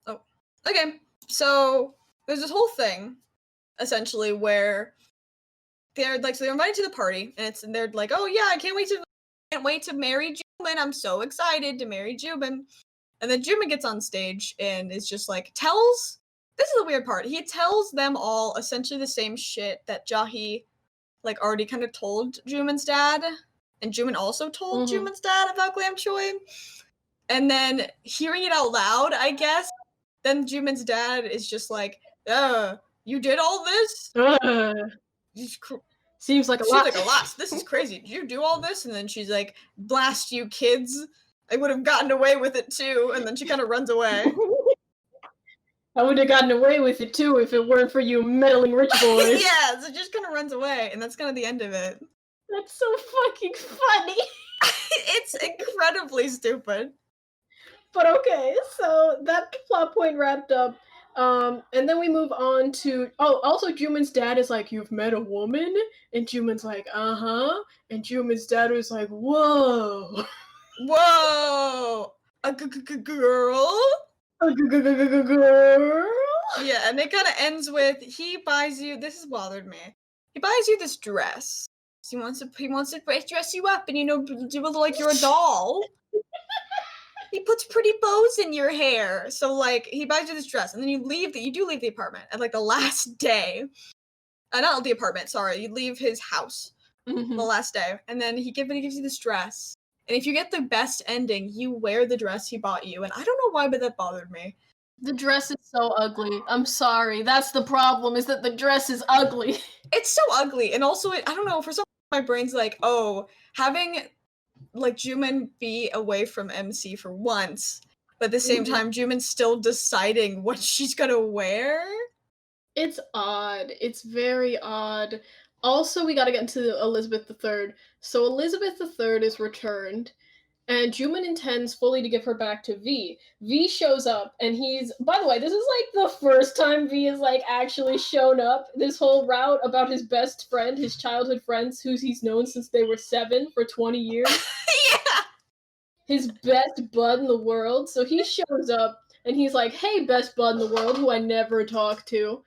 Oh, okay. So there's this whole thing, essentially, where they're invited to the party, and they're like, "Oh yeah, I can't wait to marry Jumin! I'm so excited to marry Jumin!" And then Jumin gets on stage and is just like, this is the weird part. He tells them all essentially the same shit that Jae-hee already kind of told Jumin's dad, and Jumin also told Jumin's dad about Glam Choi. And then hearing it out loud, I guess, then Jumin's dad is just like, you did all this? Seems like a Seems lot. like a lot. This is crazy. Did you do all this? And then she's like, blast you kids. I would have gotten away with it too. And then she kind of runs away. I would have gotten away with it too if it weren't for you meddling rich boys. Yeah, so it just kind of runs away. And that's kind of the end of it. That's so fucking funny. It's incredibly stupid. But okay, so that plot point wrapped up. And then we move on to also Jumin's dad is like, you've met a woman? And Jumin's like, uh-huh. And Jumin's dad was like, whoa. Whoa! A girl? A girl? Yeah, and it kind of ends with, he buys you, this has bothered me. He buys you this dress. He wants to dress you up and, do it like you're a doll. He puts pretty bows in your hair. So, he buys you this dress, and then you do leave the apartment at, the last day. Not the apartment, sorry. You leave his house the last day. And then he gives you this dress. And if you get the best ending, you wear the dress he bought you. And I don't know why, but that bothered me. The dress is so ugly. I'm sorry. That's the problem, is that the dress is ugly. It's so ugly. And also, I don't know, for some reason, my brain's like, oh, having Jumin be away from MC for once, but at the same time, Jumin's still deciding what she's gonna wear. It's odd. It's very odd. Also, we gotta get into Elizabeth III. So Elizabeth III is returned, and Jumin intends fully to give her back to V. V shows up, and by the way, this is the first time V has actually shown up this whole route about his best friend, his childhood friends, who he's known since they were 7 for 20 years. Yeah! His best bud in the world. So he shows up, and he's like, hey, best bud in the world, who I never talk to.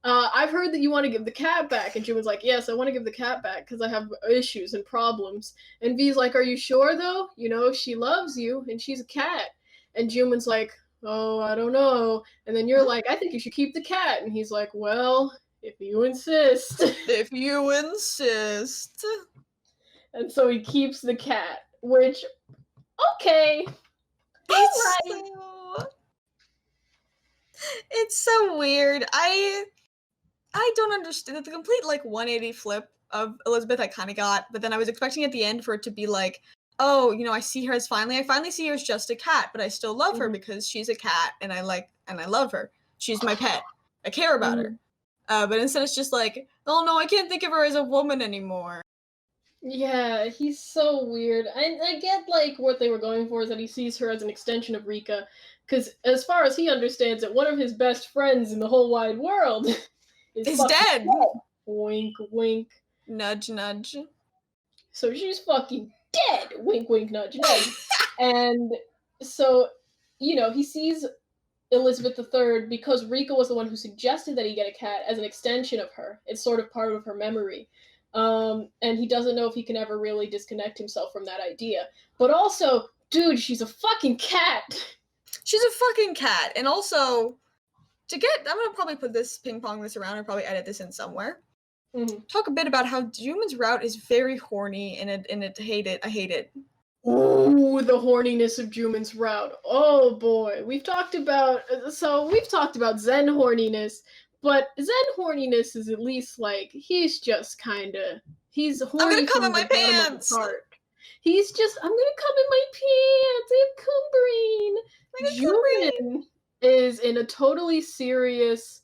I've heard that you want to give the cat back. And Jumin's like, yes, I want to give the cat back because I have issues and problems. And V's like, are you sure though? She loves you and she's a cat. And Jumin's like, oh, I don't know. And then you're like, I think you should keep the cat. And he's like, well, If you insist. If you insist. And so he keeps the cat, which, okay, It's alright. it's so weird. I don't understand the complete like 180 flip of Elizabeth I kind of got, but then I was expecting at the end for it to be like, oh, you know, I finally see her as just a cat, but I still love her Mhm. because she's a cat and I love her. She's my pet. I care about her. But instead it's just like, oh no, I can't think of her as a woman anymore. Yeah, he's so weird. I get like what they were going for is that he sees her as an extension of Rika, because as far as he understands it, one of his best friends in the whole wide world is It's fucking dead. dead. Wink, wink. Nudge, nudge. So she's fucking dead. Wink, wink, nudge, nudge. And so, he sees Elizabeth III because Rika was the one who suggested that he get a cat as an extension of her. It's sort of part of her memory. And he doesn't know if he can ever really disconnect himself from that idea. But also, dude, she's a fucking cat. She's a fucking cat. And also, I'm gonna probably ping pong this around and probably edit this in somewhere. Talk a bit about how Jumin's route is very horny and I hate it. Ooh, the horniness of Jumin's route. Oh boy. We've talked about Zen horniness, but Zen horniness is at least like he's I'm horny gonna come in from my the bottom of pants. his heart. He's just, I'm gonna come in my pants. I have Jumin is in a totally serious,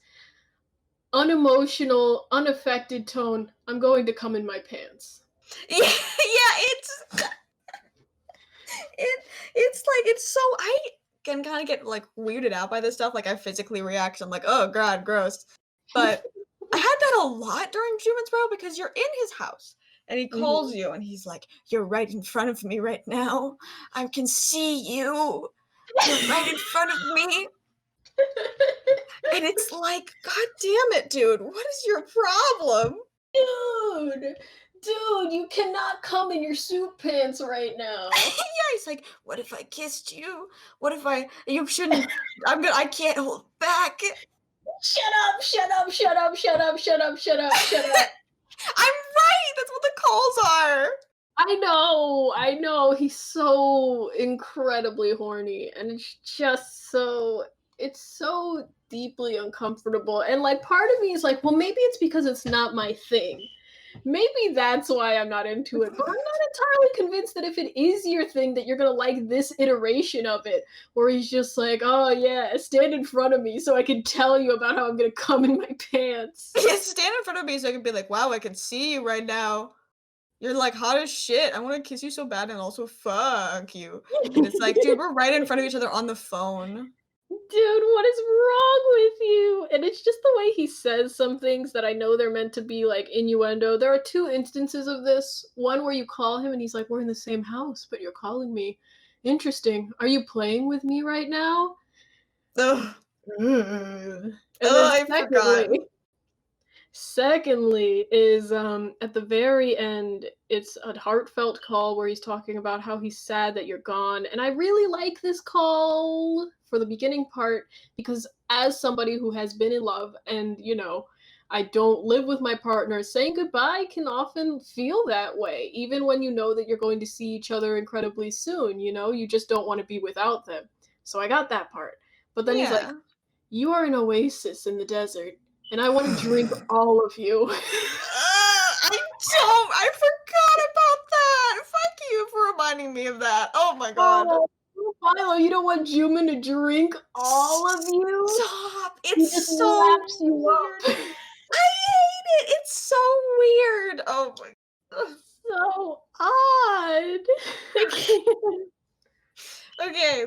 unemotional, unaffected tone. I'm going to come in my pants. Yeah, it's like it's so I can kind of get like weirded out by this stuff. Like I physically react. I'm like, oh god, gross. But I had that a lot during Jumin's route because you're in his house and he calls you and he's like, you're right in front of me right now. I can see you. You're right in front of me. And it's like, god damn it, dude. What is your problem? Dude, you cannot come in your suit pants right now. Yeah, he's like, what if I kissed you? What if you shouldn't, I can't hold back. Shut up, shut up, shut up, shut up, shut up, shut up, shut up. I'm right, that's what the calls are. I know, he's so incredibly horny, and it's so deeply uncomfortable, and like part of me is like, well, maybe it's because it's not my thing. Maybe that's why I'm not into it, but I'm not entirely convinced that if it is your thing that you're gonna like this iteration of it, where he's just like, oh yeah, stand in front of me so I can tell you about how I'm gonna come in my pants. Yeah, stand in front of me so I can be like, wow, I can see you right now. You're like hot as shit. I want to kiss you so bad and also fuck you. And it's like, dude, we're right in front of each other on the phone. Dude, what is wrong with you? And it's just the way he says some things that I know they're meant to be like innuendo. There are two instances of this. One where you call him and he's like, we're in the same house, but you're calling me. Interesting. Are you playing with me right now? Ugh. And I forgot. Secondly is at the very end, it's a heartfelt call where he's talking about how he's sad that you're gone. And I really like this call for the beginning part because as somebody who has been in love and, I don't live with my partner, saying goodbye can often feel that way, even when you know that you're going to see each other incredibly soon, you just don't want to be without them. So I got that part. But then he's like, you are an oasis in the desert, and I want to drink all of you. I forgot about that. Fuck you for reminding me of that. Oh my god. Oh, Milo, you don't want Jumin to drink all of you? Stop. He It's just so laps you weird. up. I hate it. It's so weird. Oh my god. So odd. I can't. Okay.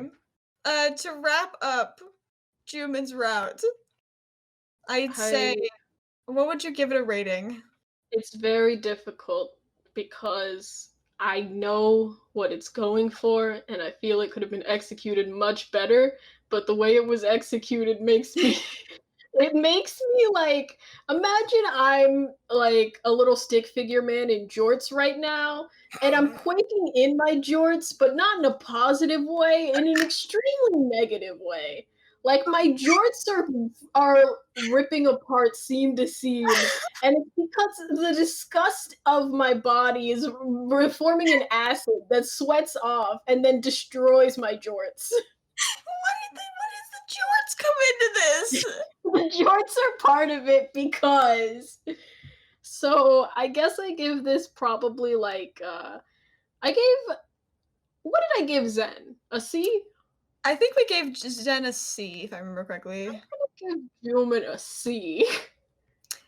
To wrap up Jumin's route, I'd say, what would you give it a rating? It's very difficult because I know what it's going for, and I feel it could have been executed much better, but the way it was executed makes me it makes me like imagine I'm like a little stick figure man in jorts right now, and I'm quaking in my jorts, but not in a positive way, in an extremely negative way. Like my jorts are ripping apart seam to seam, and it's because the disgust of my body is forming an acid that sweats off and then destroys my jorts. Why does the jorts come into this? The jorts are part of it because. So I guess I give this probably like I gave what did I give Zen? A C? I think we gave Jen a C, if I remember I'm correctly. gonna give Jumin a C.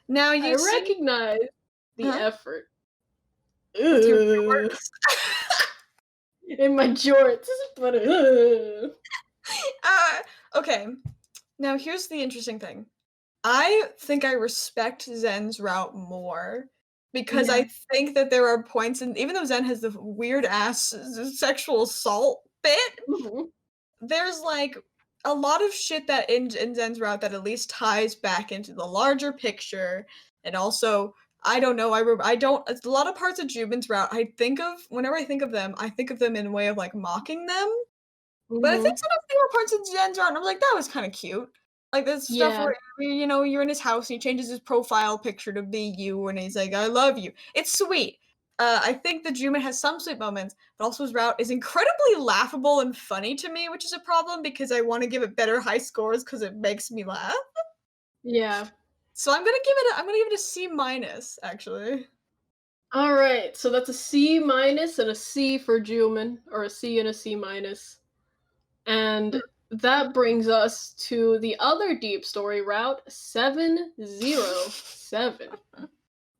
Now I you seem recognize the huh? effort. With your Ugh. jorts? In my jorts, but Uh, okay. Now here's the interesting thing. I think I respect Zen's route more because yeah. I think that there are points and even though Zen has the weird ass sexual assault bit, Mhm. there's like a lot of shit that in Zen's route that at least ties back into the larger picture. And also, I don't know, I don't, a lot of parts of Jubin's route, I think of, whenever I think of them in a way of like mocking them. But I think Mhm. sometimes there were parts of Zen's route and I'm like, that was kind of cute. Like this stuff Yeah. where you know you're in his house and he changes his profile picture to be you and he's like, "I love you." It's sweet. I think the Jumin has some sweet moments, but also his route is incredibly laughable and funny to me, which is a problem because I want to give it better high scores because it makes me laugh. Yeah. So I'm gonna give it a C minus actually. All right. So that's a C minus and a C for Jumin, or a C and a C minus. And that brings us to the other deep story route, 707.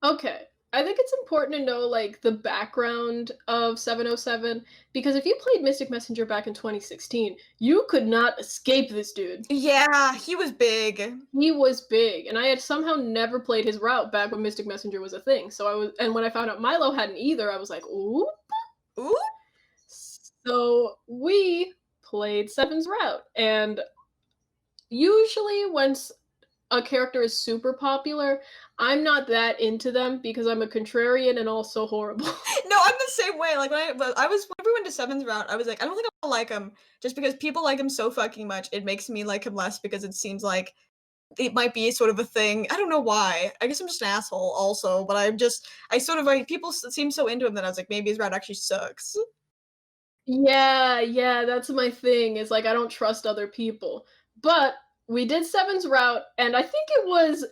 Okay. I think it's important to know like the background of 707 because if you played Mystic Messenger back in 2016, you could not escape this dude. Yeah, he was big. He was big, and I had somehow never played his route back when Mystic Messenger was a thing. So I was, and when I found out Milo hadn't either, I was like, "Ooh." Ooh, So we played Seven's route, and usually a character is super popular, I'm not that into them because I'm a contrarian and also horrible. no, I'm the same way. Like but I was whenever we went to Seven's route, I was like, I don't think I'm gonna like him just because people like him so fucking much. It makes me like him less because it seems like it might be sort of a thing. I don't know why. I guess I'm just an asshole also, but I sort of like people seem so into him that I was like, maybe his route actually sucks. Yeah, yeah, that's my thing. Is like I don't trust other people. But we did Seven's route, and I think it was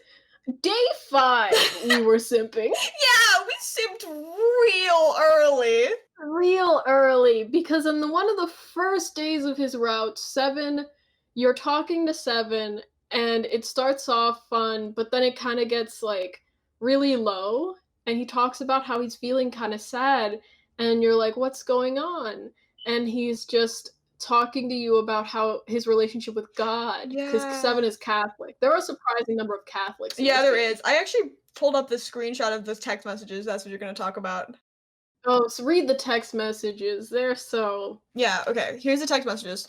day 5 we were simping. Yeah, we simped real early. Real early because in one of the first days of his route, Seven, you're talking to Seven, and it starts off fun, but then it kind of gets like really low, and he talks about how he's feeling kind of sad, and you're like, "What's going on?" And he's just talking to you about how his relationship with God, because Yeah. Seven is Catholic. There are a surprising number of Catholics in Yeah, this there game. is. I actually pulled up the screenshot of those text messages. That's what you're gonna talk about. Oh, so read the text messages. They're so Yeah, okay. Here's the text messages.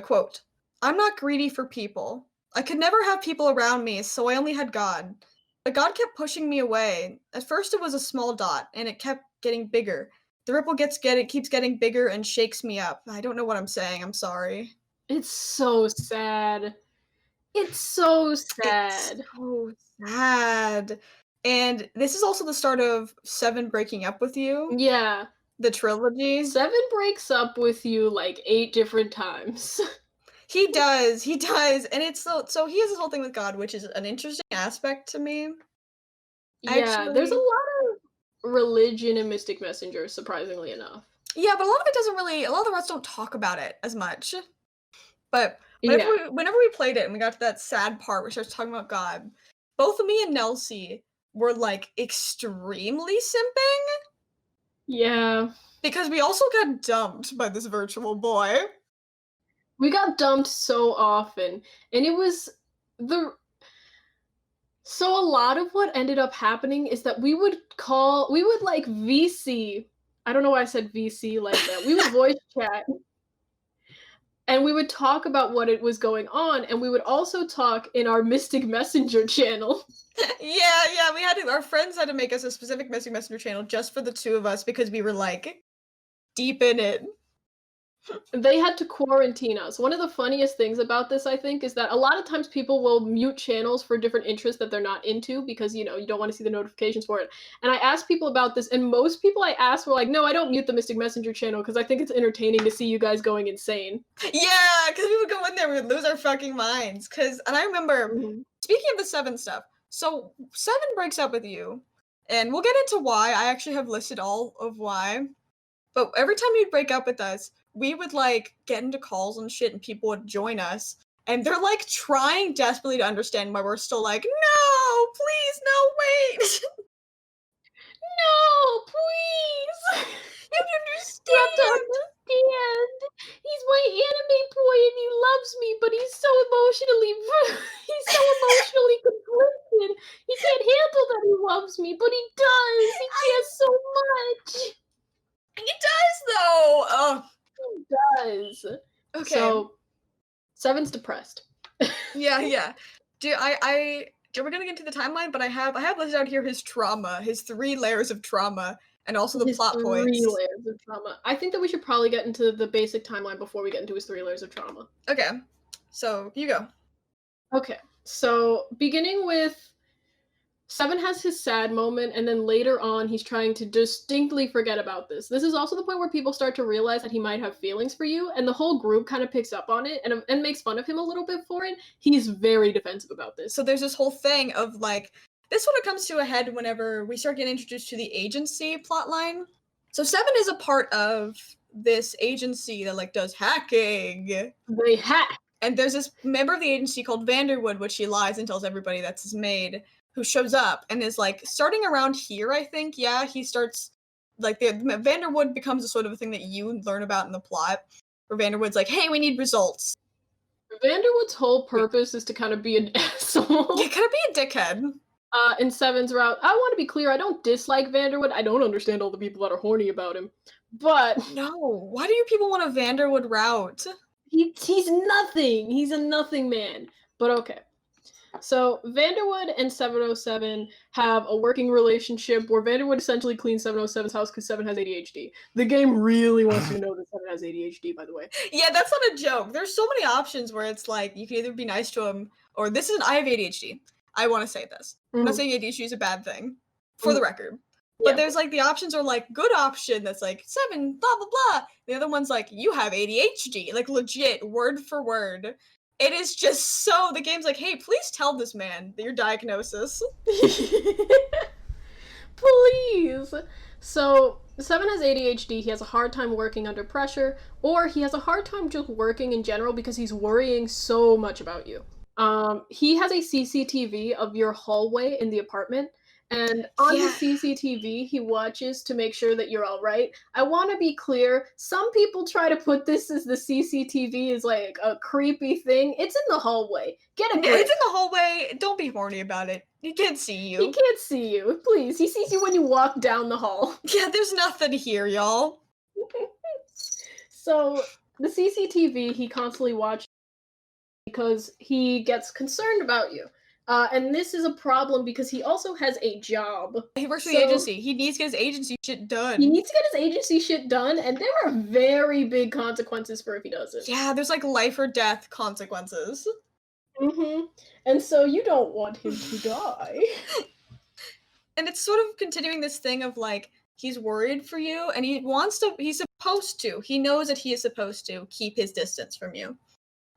Quote, I'm not greedy for people. I could never have people around me, so I only had God. But God kept pushing me away. At first it was a small dot, and it kept getting bigger. The ripple keeps getting bigger and shakes me up. I don't know what I'm saying, I'm sorry. it's so sad. It's so It's sad. so sad. And this is also the start of Seven breaking up with you, Yeah. the trilogy. 7 breaks up with you like 8 different times. He does, and it's so he has this whole thing with God, which is an interesting aspect to me. Yeah, there's a Actually, lot of religion in Mystic Messenger, surprisingly enough. yeah, but a lot of it doesn't really a lot of the rest don't talk about it as much. But Yeah. whenever we played it and we got to that sad part where it starts talking about God, both me and Nellsie were like extremely simping Yeah. because we also got dumped by this virtual boy. We got dumped so often, and it was the so a lot of what ended up happening is that we would like VC. I don't know why I said VC like that. We would voice chat and we would talk about what it was going on, and we would also talk in our Mystic Messenger channel. Yeah, our friends had to make us a specific Messy Messenger channel just for the two of us because we were like deep in it. They had to quarantine us. One of the funniest things about this, I think, is that a lot of times people will mute channels for different interests that they're not into because, you don't want to see the notifications for it. And I asked people about this, and most people I asked were like, "No, I don't mute the Mystic Messenger channel because I think it's entertaining to see you guys going insane." Yeah, because we would go in there, we would lose our fucking minds. And I remember, Mhm. speaking of the Seven stuff, so Seven breaks up with you, and we'll get into why. I actually have listed all of why. But every time he'd break up with us, we would like get into calls and shit, and people would join us. And they're like trying desperately to understand why we're still like, no, please, no, wait. No, please! You have to You have to understand. understand. He's my anime boy and he loves me, but he's so emotionally he's so emotionally conflicted. He can't handle that he loves me, but he does. He cares so much. He does though. Oh, He does. okay. So Seven's depressed. Yeah, yeah. We're gonna get to the timeline, but I have listed out here his trauma, his 3 layers of trauma, and also the His plot three points. layers of trauma. I think that we should probably get into the basic timeline before we get into his 3 layers of trauma. Okay. So you go. Okay. So beginning with Seven has his sad moment, and then later on, he's trying to distinctly forget about this. This is also the point where people start to realize that he might have feelings for you, and the whole group kind of picks up on it and makes fun of him a little bit for it. He's very defensive about this. So there's this whole thing of like this sort of comes to a head whenever we start getting introduced to the agency plotline. So Seven is a part of this agency that like does hacking. They hack. And there's this member of the agency called Vanderwood, which he lies and tells everybody that's his maid, who shows up and is like starting around here, I think. Yeah, he starts like the Vanderwood becomes a sort of a thing that you learn about in the plot. Where Vanderwood's like, hey, we need results. Vanderwood's whole purpose is to kind of be an You asshole. gotta be a dickhead. In Seven's route, I want to be clear. I don't dislike Vanderwood. I don't understand all the people that are horny about him, but No, why do you people want a Vanderwood route? he's nothing. He's a nothing man. But okay. So Vanderwood and 707 have a working relationship where Vanderwood essentially cleans 707's house because Seven has ADHD. The game really wants you to know that Seven has ADHD, by the way. Yeah, that's not a joke. There's so many options where it's like you can either be nice to him or this is I have ADHD. I want to say this. I'm not Mhm, saying ADHD is a bad thing, for the mhm. record. But Yeah, there's like the options are like good option that's like 7 blah blah blah. The other one's like you have ADHD, like legit word for word. It is just so the game's like, hey, please tell this man your diagnosis. please. So Seven has ADHD. He has a hard time working under pressure, or he has a hard time just working in general because he's worrying so much about you. He has a CCTV of your hallway in the apartment, and on Yeah. his CCTV, he watches to make sure that you're all right. I want to be clear. Some people try to put this as the CCTV is like a creepy thing. It's in the hallway. Get a Yeah, it's grip. in the hallway. Don't be horny about it. He can't see He you. can't see you. Please, he sees you when you walk down the hall. Yeah, there's nothing here, y'all. So the CCTV he constantly watches because he gets concerned about you. And this is a problem because he also has a job. He works for the So agency. He needs to get his agency shit he done. needs to get his agency shit done, and there are very big consequences for if he doesn't. Yeah, there's like life or death consequences. And so you don't want him to die. And it's sort of continuing this thing of like he's worried for you and he's supposed to. He knows that he is supposed to keep his distance from you.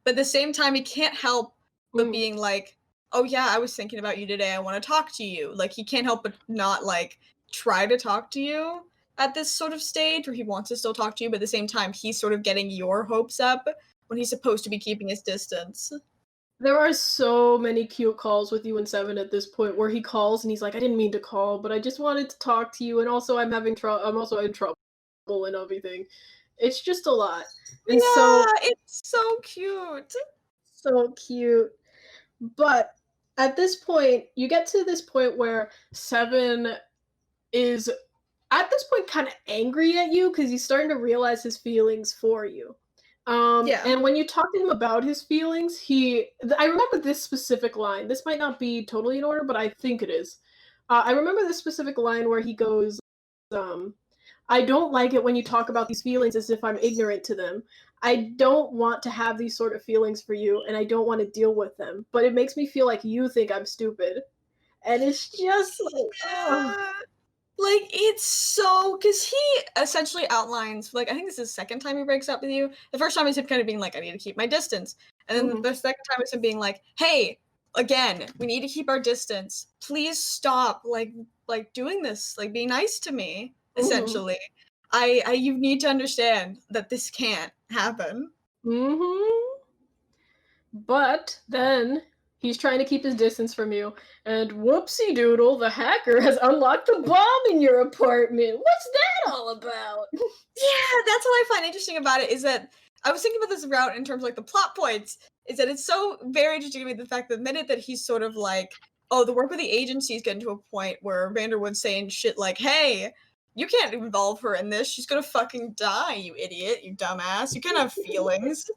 But at the same time he can't help but Mm. being like, "Oh yeah, I was thinking about you today. I want to talk to you." Like he can't help but not like try to talk to you at this sort of stage where he wants to still talk to you, but at the same time he's sort of getting your hopes up when he's supposed to be keeping his distance. There are so many cute calls with you and Seven at this point where he calls and he's like, I didn't mean to call, but I just wanted to talk to you, and also I'm having trouble. I'm also in trouble and everything. It's just a lot. And Yeah, so it's so cute. so cute. But at this point, you get to this point where Seven is at this point kind of angry at you because he's starting to realize his feelings for you. Yeah. And when you talk to him about his feelings, I remember this specific line. This might not be totally in order, but I think it is. I remember this specific line where he goes, um, I don't like it when you talk about these feelings as if I'm ignorant to them. I don't want to have these sort of feelings for you, and I don't want to deal with them. But it makes me feel like you think I'm stupid. And it's just like, ugh. Yeah. Like, it's so because he essentially outlines, like, I think this is the second time he breaks up with you. The first time is him kind of being like, I need to keep my distance. And then Mhm, the second time is him being like, hey, again, we need to keep our distance. Please stop, like doing this, like, be nice to me, mhm, essentially. You need to understand that this can't happen. mhm. But then he's trying to keep his distance from you, and whoopsie doodle, the hacker has unlocked a bomb in your apartment. What's that all about? Yeah, that's what I find interesting about it is that I was thinking about this route in terms of like the plot points, is that it's so very interesting to me the fact that the minute that he's sort of like, oh, the work with the agency is getting to a point where Vanderwood's saying shit like, hey, you can't involve her in this. She's gonna fucking die, you idiot, you dumbass. You can't have feelings.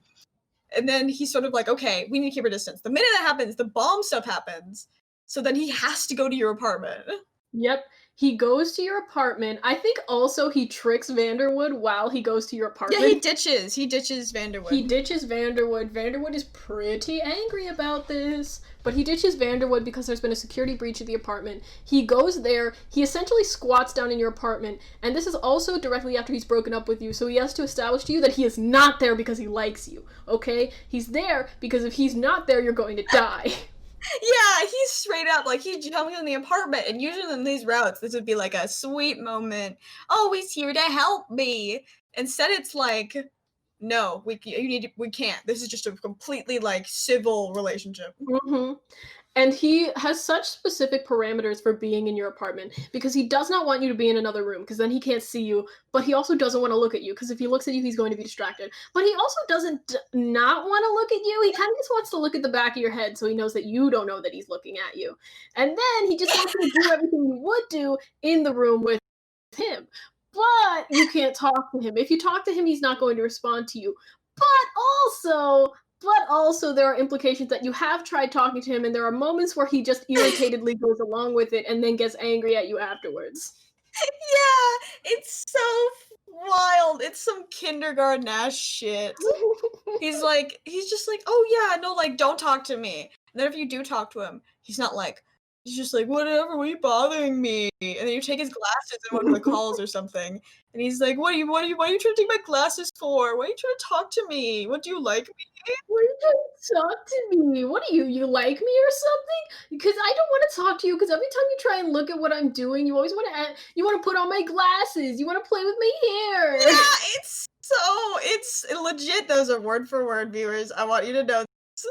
And then he's sort of like, okay, we need to keep our distance. The minute that happens, the bomb stuff happens. So then he has to go to your apartment. Yep. He goes to your apartment. I think also he tricks Vanderwood while he goes to your Yeah, he apartment. ditches. He ditches He Vanderwood. ditches Vanderwood. Vanderwood is pretty angry about this, but he ditches Vanderwood because there's been a security breach at the apartment. He goes there, he essentially squats down in your apartment, and this is also directly after he's broken up with you, so he has to establish to you that he is not there because he likes you, okay? He's there because if he's not there, you're going to die. Yeah, he's straight up like he's jumping in the apartment, and usually in these routes, this would be like a sweet moment. Oh, he's here to help me. Instead, it's like, no, we can't. This is just a completely like civil relationship. hmm And he has such specific parameters for being in your apartment because he does not want you to be in another room because then he can't see you, but he also doesn't want to look at you because if he looks at you, he's going to be distracted. But he also doesn't not want to look at you. He kind of just wants to look at the back of your head so he knows that you don't know that he's looking at you. And then he just wants you to do everything you would do in the room with him. But you can't talk to him. If you talk to him, he's not going to respond to you. But also there are implications that you have tried talking to him, and there are moments where he just irritatedly goes along with it and then gets angry at you afterwards. Yeah, it's so wild. It's some kindergarten ass shit. He's just like, oh yeah, no, like, don't talk to me. And then if you do talk to him, he's just like, whatever, why are you bothering me? And then you take his glasses in one of the calls or something. And he's like, why are you trying to take my glasses for? Why are you trying to talk to me? What do you like me? Why you trying to talk to me? What are you? You like me or something? Because I don't want to talk to you. Because every time you try and look at what I'm doing, you always want to. You want to put on my glasses. You want to play with my hair. Yeah, it's legit. Those are word for word, viewers. I want you to know this.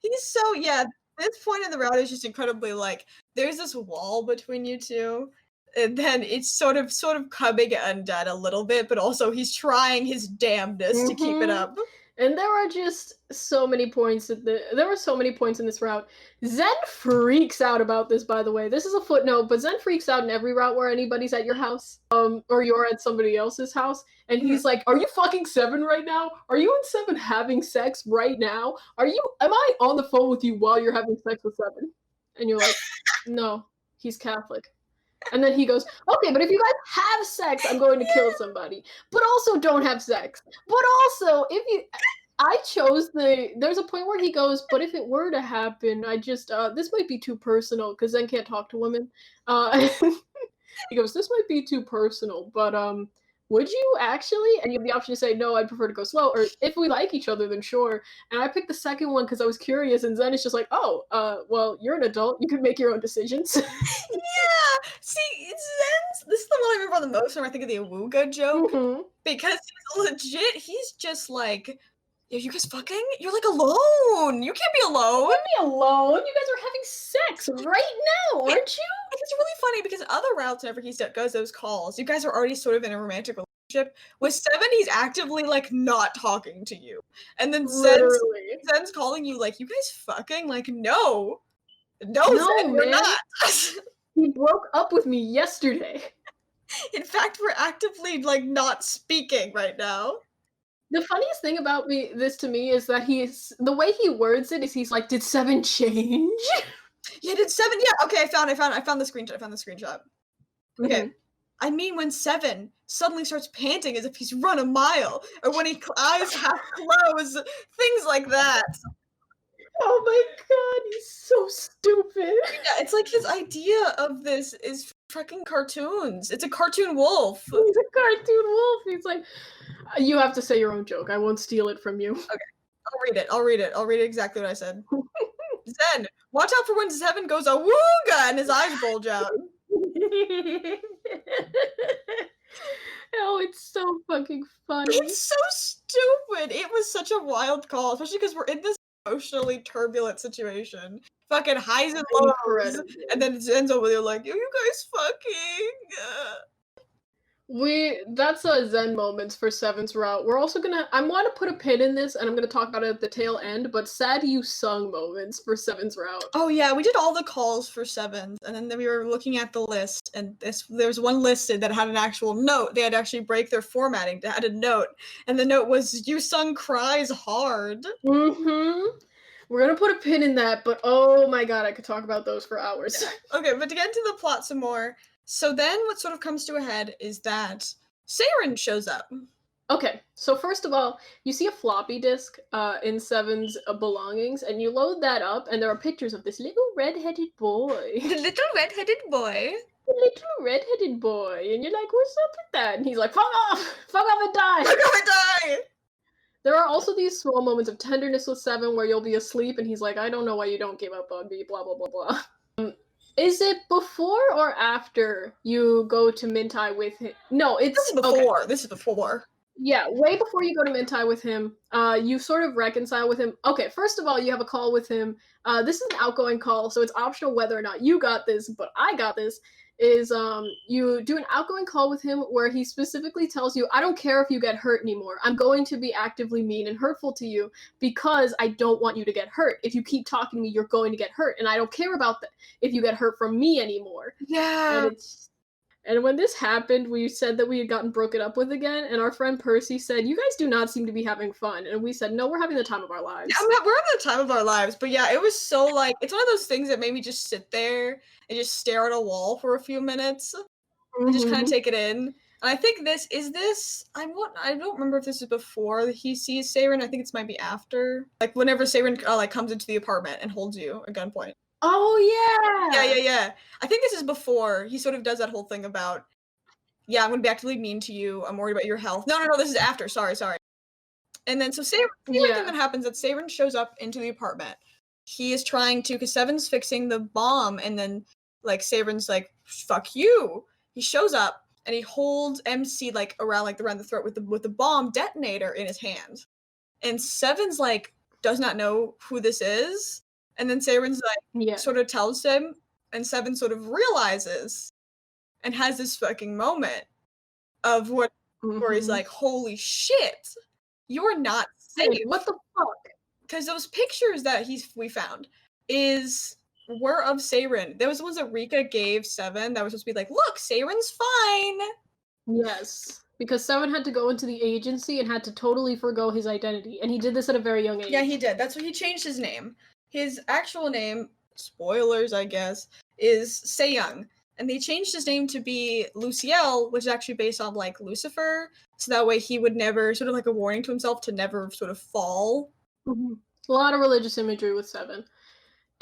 He's so yeah. This point in the route is just incredibly like there's this wall between you two, and then it's sort of coming undone a little bit, but also he's trying his damnedest to keep it hmm up. And there are just so many points there were so many points in this route. Zen freaks out about this, by the way. This is a footnote, but Zen freaks out in every route where anybody's at your house, or you're at somebody else's house, and he's Mhm. like, "Are you fucking seven right now? Are you and Seven having sex right now? Am I on the phone with you while you're having sex with Seven?" And you're like, "No, he's Catholic." And then he goes, "Okay, but if you guys have sex, I'm going to kill somebody. But also don't have sex. But also, if you I chose there's a point where he goes, "But if it were to happen, I just this might be too personal because then can't talk to women." Uh He goes, "This might be too personal, but would you actually?" And you have the option to say, "No, I'd prefer to go slow," or "If we like each other, then sure." And I picked the second one because I was curious, and Zen is just like, "Oh, well, you're an adult. You can make your own decisions." Yeah. See, this is the one I remember the most when I think of the Awuga joke hmm because he's legit. He's just like, "Are you guys fucking? You're like alone. You can't be alone." Leave me alone. You guys are having sex right now, It aren't you? it's really funny because other routes, whenever goes those calls, you guys are already sort of in a romantic relationship. With Seven, he's actively like not talking to you, and then Literally. Zen's calling you like, "You guys fucking?" Like, no, no, No, Zen, we're man. not. He broke up with me yesterday. In fact, we're actively like not speaking right now. The funniest thing about this to me is that the way he words it is he's like, "Did Seven change?" Yeah, did Seven? Yeah, okay, I found the screenshot. Okay, Mhm. I mean when Seven suddenly starts panting as if he's run a mile, or when eyes half close, things like that. Oh my god, he's so stupid. Yeah, it's like his idea of this is fucking cartoons. It's a cartoon wolf. He's a cartoon wolf. He's like, you have to say your own joke. I won't steal it from you. Okay, I'll read it. I'll read it. I'll read it exactly what I said. Zen, watch out for when Seven goes awooga and his eyes bulge out. Oh, it's so fucking funny. It's so stupid. It was such a wild call, especially because we're in this emotionally turbulent situation. Fucking highs and lows. Incredible. And then Zen's over there like, you guys fucking. That's a Zen moments for Seven's route. We're also gonna, I want to put a pin in this, and I'm gonna talk about it at the tail end. But sad you sung moments for Seven's route. Oh yeah, we did all the calls for Sevens, and then we were looking at the list, and there's one listed that had an actual note. They had to actually break their formatting to add a note, and the note was "You sung cries hard." Mm-hmm. We're gonna put a pin in that, but oh my god, I could talk about those for hours. Okay, but to get into the plot some more, so then what sort of comes to a head is that Saren shows up. Okay, so first of all, you see a floppy disk in Seven's belongings, and you load that up, and there are pictures of this little red-headed boy. The little red-headed boy. The little red-headed boy, and you're like, what's up with that? And he's like, fuck off and die! I'm gonna die! There are also these small moments of tenderness with Seven where you'll be asleep, and he's like, I don't know why you don't give up on me, blah, blah, blah, blah. Is it before or after you go to Mintai with him? No, it's... This is before. Okay. This is before. Yeah, way before you go to Mintai with him, you sort of reconcile with him. Okay, first of all, you have a call with him. This is an outgoing call, so it's optional whether or not you got this, but I got this. You do an outgoing call with him where he specifically tells you, I don't care if you get hurt anymore. I'm going to be actively mean and hurtful to you because I don't want you to get hurt. If you keep talking to me, you're going to get hurt, and I don't care about that if you get hurt from me anymore. Yeah. And when this happened, we said that we had gotten broken up with again, and our friend Percy said, you guys do not seem to be having fun. And we said, no, we're having the time of our lives. Yeah, we're having the time of our lives, but yeah, it was so like, it's one of those things that made me just sit there and just stare at a wall for a few minutes and just kind of take it in. And I think I don't remember if this is before he sees Saren. I think it might be after. Like whenever Saren comes into the apartment and holds you at gunpoint. Oh, yeah! Yeah. I think this is before he sort of does that whole thing about, yeah, I'm going to be actively mean to you. I'm worried about your health. No, this is after. Sorry. And then, so Saren, the only thing that happens is that Saren shows up into the apartment. He is trying to, because Seven's fixing the bomb, and then, like, Saren's like, fuck you. He shows up, and he holds MC, like, around the throat with the bomb detonator in his hand. And Seven's, like, does not know who this is. And then Saren's like, sort of tells him, and Seven sort of realizes and has this fucking moment of where he's like, holy shit, you're not safe. Hey, what the fuck? Because those pictures that we found were of Saren. There was the ones that Rika gave Seven that was supposed to be like, look, Saren's fine. Yes. Because Seven had to go into the agency and had to totally forgo his identity. And he did this at a very young age. Yeah, he did. That's why he changed his name. His actual name, spoilers, I guess, is Seyoung. And they changed his name to be Luciel, which is actually based on, like, Lucifer. So that way he would never, sort of like a warning to himself to never sort of fall. Mm-hmm. A lot of religious imagery with Seven.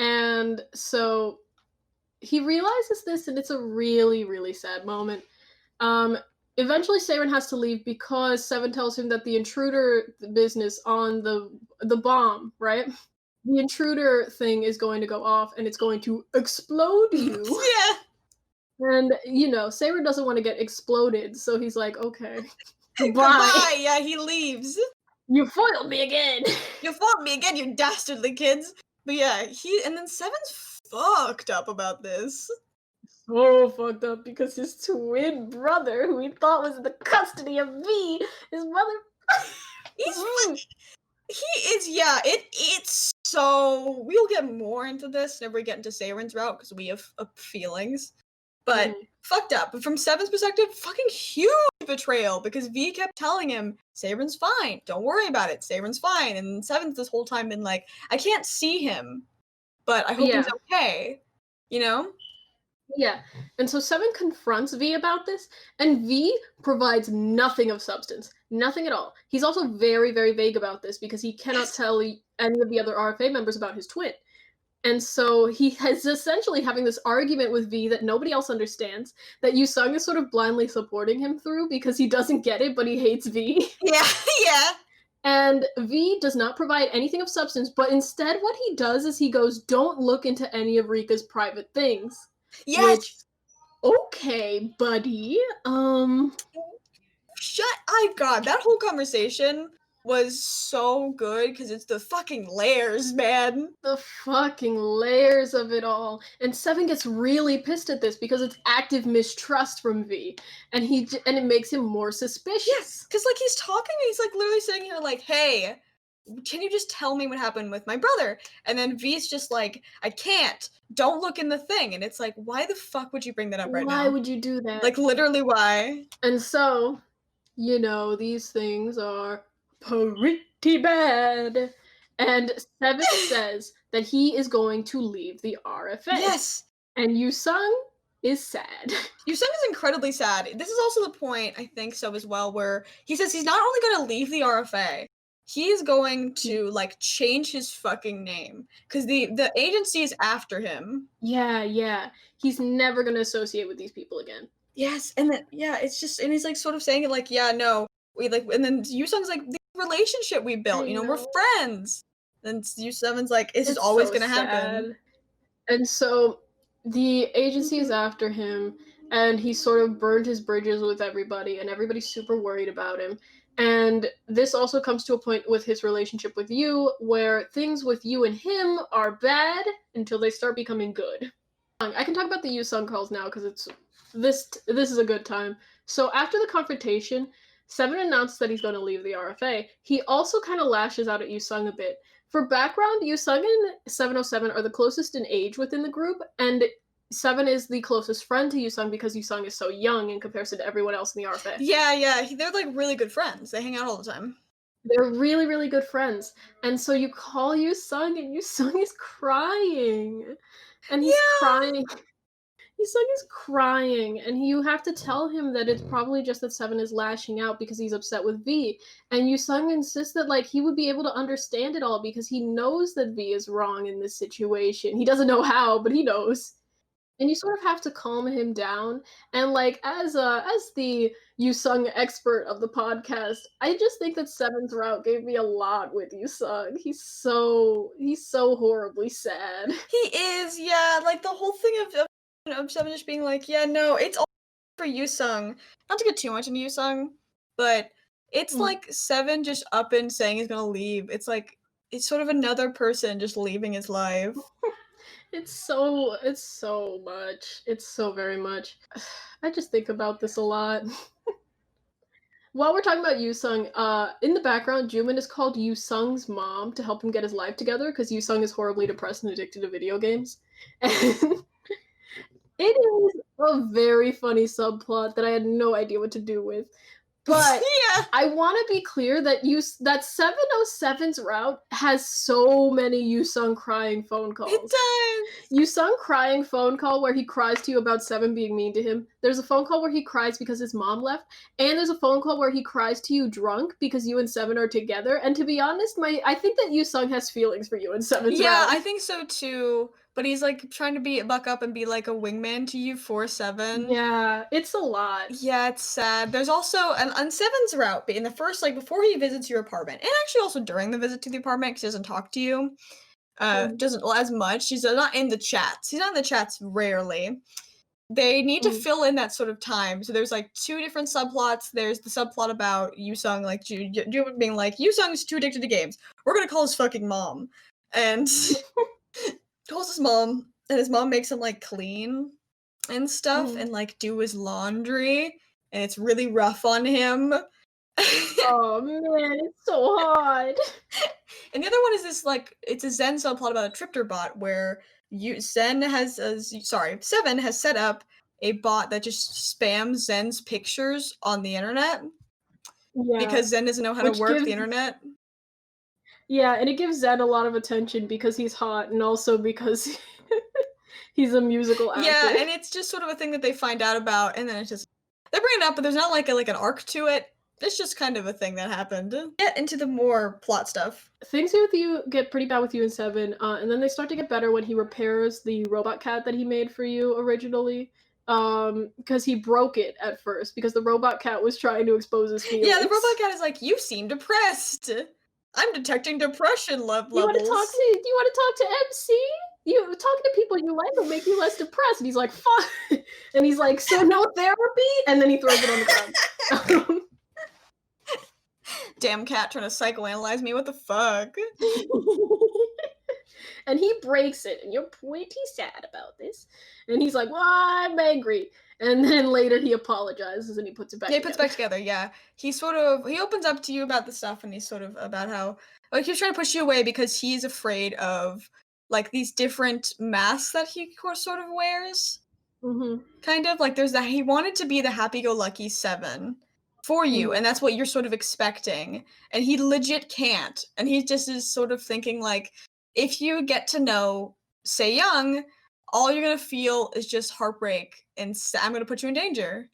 And so he realizes this, and it's a really, really sad moment. Eventually Saren has to leave because Seven tells him that the intruder business on the bomb, right? The intruder thing is going to go off, and it's going to explode you. Yeah. And, Saren doesn't want to get exploded, so he's like, okay. Goodbye. Yeah, he leaves. You foiled me again. You foiled me again, you dastardly kids. But yeah, and then Seven's fucked up about this. So fucked up because his twin brother, who he thought was in the custody of me, his mother... He is, yeah, it's so... We'll get more into this whenever we get into Saren's route, because we have feelings. But fucked up. But from Seven's perspective, fucking huge betrayal, because V kept telling him, Saren's fine, don't worry about it, Saren's fine. And Seven's this whole time been like, I can't see him, but I hope he's okay, Yeah, and so Seven confronts V about this, and V provides nothing of substance, nothing at all. He's also very, very vague about this because he cannot Yes. tell any of the other RFA members about his twin. And so he is essentially having this argument with V that nobody else understands, that Yusung is sort of blindly supporting him through because he doesn't get it, but he hates V. Yeah, yeah. And V does not provide anything of substance, but instead, what he does is he goes, "Don't look into any of Rika's private things." Which, Yes. okay, buddy. Shut I God, that whole conversation was so good because it's the fucking layers, man. The fucking layers of it all. And Seven gets really pissed at this because it's active mistrust from V, and and it makes him more Yeah, suspicious. because like he's talking and he's like literally sitting here like, hey, can you just tell me what happened with my brother? And then V's just like, I can't. Don't look in the thing. And it's like, why the fuck would you bring that up right Why now? would you do that? Like literally why? And so, these things are pretty bad. And Seven says that he is going to leave the RFA. Yes. And Yusung is sad. Yusung is incredibly sad. This is also the point, I think so as well, where he says he's not only gonna leave the RFA, he is going to like change his fucking name. Cause the agency is after him. Yeah, yeah. He's never gonna associate with these people again. Yes, and then yeah, it's just and he's like sort of saying it like, yeah, no, we like and then Yusung's like the relationship we built, I we're know. friends. Then Yu7's like, this is It's always so gonna happen. sad. And so the agency is Mhm. after him, and he sort of burned his bridges with everybody, and everybody's super worried about him. And this also comes to a point with his relationship with you, where things with you and him are bad until they start becoming good. I can talk about the Yusung calls now because it's this is a good time. So after the confrontation, Seven announced that he's going to leave the RFA. He also kind of lashes out at Yusung a bit. For background, Yusung and 707 are the closest in age within the group, and Seven is the closest friend to Yusung because Yusung is so young in comparison to everyone else in the RFA. Yeah, yeah, they're like really good friends. They hang out all the time. They're really, really good friends. And so you call Yusung, and Yusung is crying. And he's Yeah. crying. He's crying, and you have to tell him that it's probably just that Seven is lashing out because he's upset with V. And Yusung insists that like he would be able to understand it all because he knows that V is wrong in this situation. He doesn't know how, but he knows. And you sort of have to calm him down. And like as the Yusung expert of the podcast, I just think that Seven's route gave me a lot with Yusung. He's so horribly sad. He is, yeah, like the whole thing of Seven just being like, yeah, no, it's all for Yusung. Not to get too much into Yusung, but it's Mm. like Seven just up and saying he's gonna leave. It's like it's sort of another person just leaving his life. It's so much. It's so very much. I just think about this a lot. While we're talking about Yusung, in the background, Jumin is called Yusung's mom to help him get his life together because Yusung is horribly depressed and addicted to video games. And it is a very funny subplot that I had no idea what to do with. But Yeah, I want to be clear that 707's route has so many Yusung crying phone it calls. does. Yusung crying phone call where he cries to you about Seven being mean to him. There's a phone call where he cries because his mom left, and there's a phone call where he cries to you drunk because you and Seven are together. And to be honest, I think that Yusung has feelings for you and Seven's Yeah, route. I think so too. But he's like trying to be buck up and be like a wingman to you for Seven. Yeah, it's a lot. Yeah, it's sad. There's also an on Seven's route, but in the first, like before he visits your apartment, and actually also during the visit to the apartment, because he doesn't talk to you, Mm, doesn't well, as much. He's not in the chats. He's not in the chats rarely. They need to mm. fill in that sort of time. So there's like two different subplots. There's the subplot about Yusung, like being like Yusung's too addicted to games. We're gonna call his fucking mom, and calls his mom, and his mom makes him like clean and stuff Mm. and like do his laundry, and it's really rough on him. Oh man, it's so hard. And the other one is this like it's a Zen subplot about a Tripter bot where Seven has set up a bot that just spams Zen's pictures on the internet Yeah, because Zen doesn't know how to which work gives the internet. yeah, and it gives Zed a lot of attention because he's hot and also because He's a musical actor. Yeah, and it's just sort of a thing that they find out about, and then it's just they bring it up, but there's not like an arc to it. It's just kind of a thing that happened. Get into the more plot stuff. Things with you get pretty bad with you in 7, and then they start to get better when he repairs the robot cat that he made for you originally. Because he broke it at first because the robot cat was trying to expose his feelings. Yeah, the robot cat is like, "You seem depressed. I'm detecting depression levels." You want to talk to MC? You talking to people you like will make you less depressed. And he's like, fuck. And he's like, so no therapy? And then he throws it on the ground. Damn cat trying to psychoanalyze me. What the fuck? And he breaks it, and you're pretty sad about this. And he's like, well, I'm angry. And then later he apologizes and he puts it back together. He puts it back together, yeah. He opens up to you about the stuff, and he's sort of about how, like, he's trying to push you away because he's afraid of, like, these different masks that he sort of wears. Mm-hmm. Kind of, like, there's that, he wanted to be the happy-go-lucky 7 for you, and that's what you're sort of expecting, and he legit can't, and he just is sort of thinking, like, if you get to know Se Young, all you're gonna feel is just heartbreak, and I'm gonna put you in danger.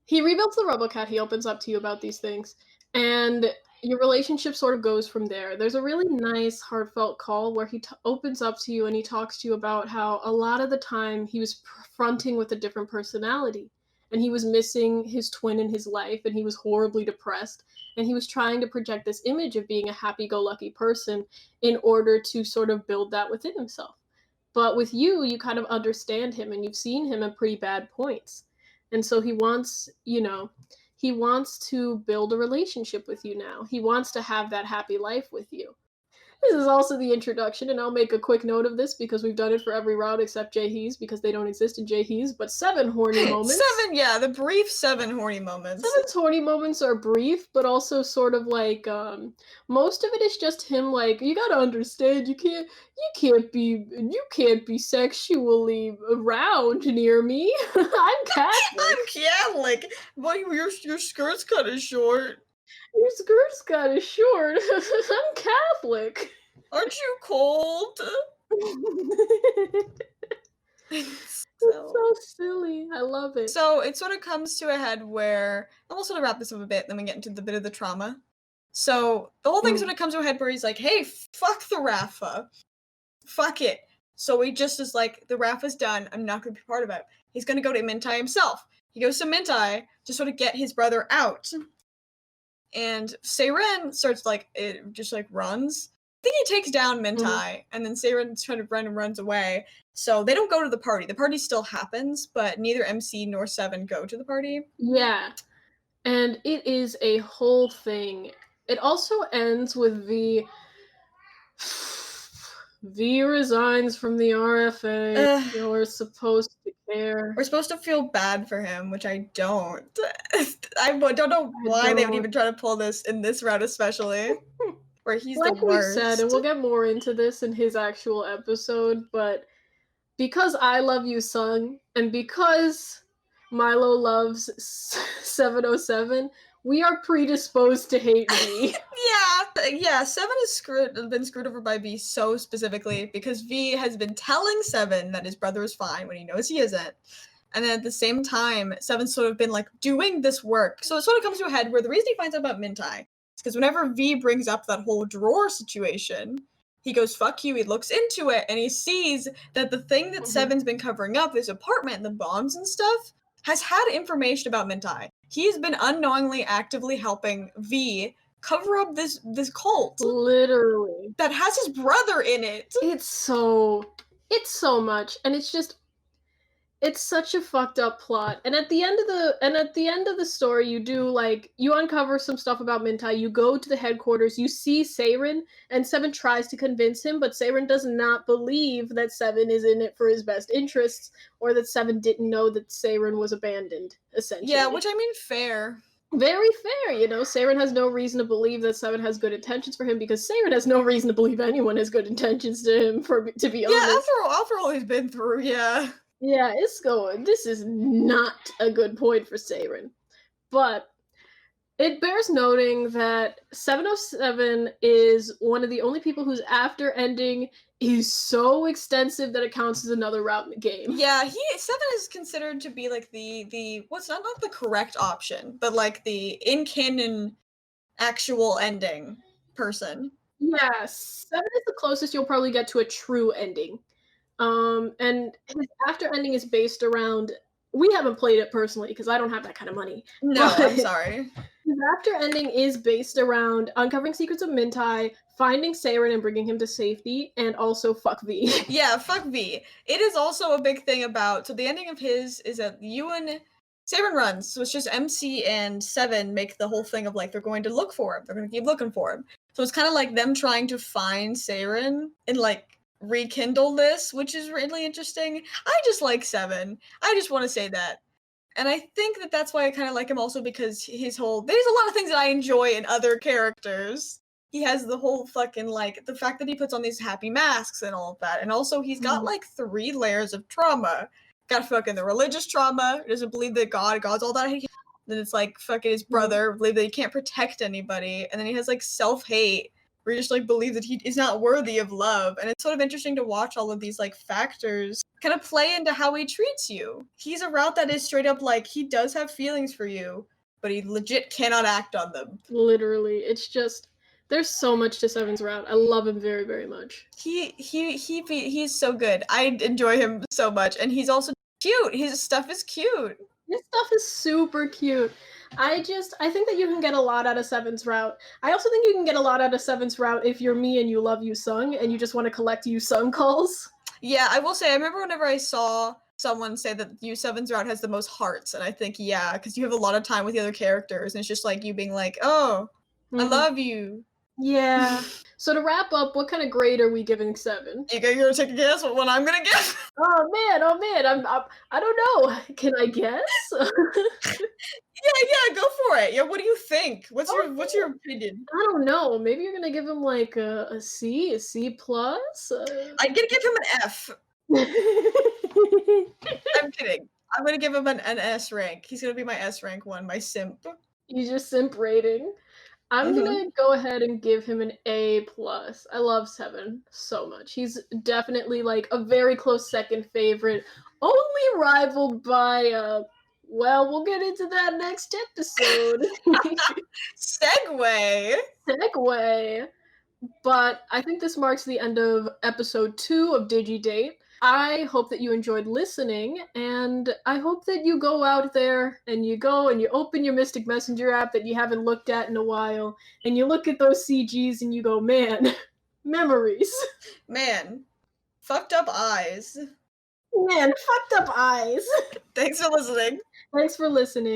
He rebuilds the RoboCat, he opens up to you about these things, and your relationship sort of goes from there. There's a really nice, heartfelt call where he opens up to you and he talks to you about how a lot of the time he was fronting with a different personality, and he was missing his twin in his life, and he was horribly depressed, and he was trying to project this image of being a happy-go-lucky person in order to sort of build that within himself. But with you, you kind of understand him, and you've seen him at pretty bad points. And so he wants, he wants to build a relationship with you now. He wants to have that happy life with you. This is also the introduction, and I'll make a quick note of this because we've done it for every route except Jaehee's because they don't exist in Jaehe's, but 7 horny moments. 7, yeah, the brief 7 horny moments. 7's horny moments are brief, but also sort of like, most of it is just him like, you gotta understand, you can't be sexually around near me. I'm Catholic. I'm Catholic, but your skirt's kind of short. Your skirt's kind of short. I'm Catholic. Aren't you cold? It's so silly. I love it. So it sort of comes to a head where, and we'll sort of wrap this up a bit, then we get into the bit of the trauma. So the whole thing sort of comes to a head where he's like, hey, fuck the Rafa. Fuck it. So he just is like, the Rafa's done. I'm not going to be part of it. He's going to go to Mintai himself. He goes to Mintai to sort of get his brother out. And Seiren starts runs. I think he takes down Mintai, and then Seiren's trying to run and runs away. So they don't go to the party. The party still happens, but neither MC nor 7 go to the party. Yeah. And it is a whole thing. It also ends with V resigns from the RFA. We're supposed to care. We're supposed to feel bad for him, which I don't. I don't know why they would even try to pull this in this route, especially. Where he's the worst. We said, and we'll get more into this in his actual episode, but because I love you, Sung, and because Milo loves 707, we are predisposed to hate V. Yeah, 7 has been screwed over by V so specifically because V has been telling 7 that his brother is fine when he knows he isn't. And then at the same time, 7's sort of been like doing this work. So it sort of comes to a head where the reason he finds out about Mintai is because whenever V brings up that whole drawer situation, he goes, fuck you, he looks into it, and he sees that the thing that 7's been covering up, his apartment, the bombs and stuff, has had information about Mintai. He's been unknowingly actively helping V cover up this cult. Literally. That has his brother in it. It's so much, and it's such a fucked up plot. And at the end of the story, you uncover some stuff about Mintai. You go to the headquarters. You see Seiren, and 7 tries to convince him, but Seiren does not believe that 7 is in it for his best interests, or that 7 didn't know that Seiren was abandoned. Essentially, yeah, which I mean, fair. Very fair, Seiren has no reason to believe that 7 has good intentions for him because Seiren has no reason to believe anyone has good intentions to him. To be honest, yeah, after all he's been through, yeah. Yeah, this is not a good point for Seiren. But It bears noting that 707 is one of the only people whose after ending is so extensive that it counts as another route in the game. Yeah, he 7 is considered to be like the what's not the correct option, but like the in canon actual ending person. Yeah, 7 is the closest you'll probably get to a true ending. And his after ending is based around we haven't played it personally because I don't have that kind of money, No, but I'm sorry. his after ending is based around uncovering secrets of Mintai, finding Saren and bringing him to safety, and also fuck V. Yeah, fuck V. It is also a big thing about so the ending of his is that you and Saren runs, so it's just MC and Seven make the whole thing of like they're going to look for him. They're gonna keep looking for him. So it's kind of like them trying to find Saren and like rekindle this, which is really interesting. I just like Seven. I just want to say that. And I think that that's why I kind of like him also because his whole there's a lot of things that I enjoy in other characters. He has the whole fucking like the fact that he puts on these happy masks and all of that. And also he's got Mm, like 3 layers of trauma. Got fucking the religious trauma, he doesn't believe that God's all that. Then it's like fucking his mm. brother, believe that he can't protect anybody. And then he has like self-hate, where he just like believes that he is not worthy of love. And it's sort of interesting to watch all of these like factors kind of play into how he treats you. He's a route that is straight up like he does have feelings for you, but he legit cannot act on them. Literally, it's just there's so much to Seven's route. I love him very, very much. He's so good. I enjoy him so much, and he's also cute. His stuff is cute. This stuff is super cute. I think that you can get a lot out of Seven's route. I also think you can get a lot out of Seven's route if you're me and you love you sung and you just want to collect you sung calls. Yeah, I will say. I remember whenever I saw someone say that U7's route has the most hearts, and I think yeah, because you have a lot of time with the other characters, and it's just like you being like, "Oh, I Mhm. love you." Yeah. So to wrap up, what kind of grade are we giving Seven? You gonna take a guess what one I'm gonna give? Oh man, I don't know. Can I guess? Yeah, go for it. Yeah, what do you think? What's Okay. your opinion? I don't know. Maybe you're gonna give him like a C, a C plus. I'm gonna give him an F. I'm kidding. I'm gonna give him an S rank. He's gonna be my S rank one, my simp. Use your simp rating. I'm Hmm. gonna go ahead and give him an A plus. I love Seven so much. He's definitely like a very close second favorite, only rivaled by well, we'll get into that next episode. Segway. Segue. But I think this marks the end of episode 2 of DigiDate. I hope that you enjoyed listening, and I hope that you go out there and you go and you open your Mystic Messenger app that you haven't looked at in a while, and you look at those CGs and you go, man, memories. Man, fucked up eyes. Man, fucked up eyes. Thanks for listening. Thanks for listening.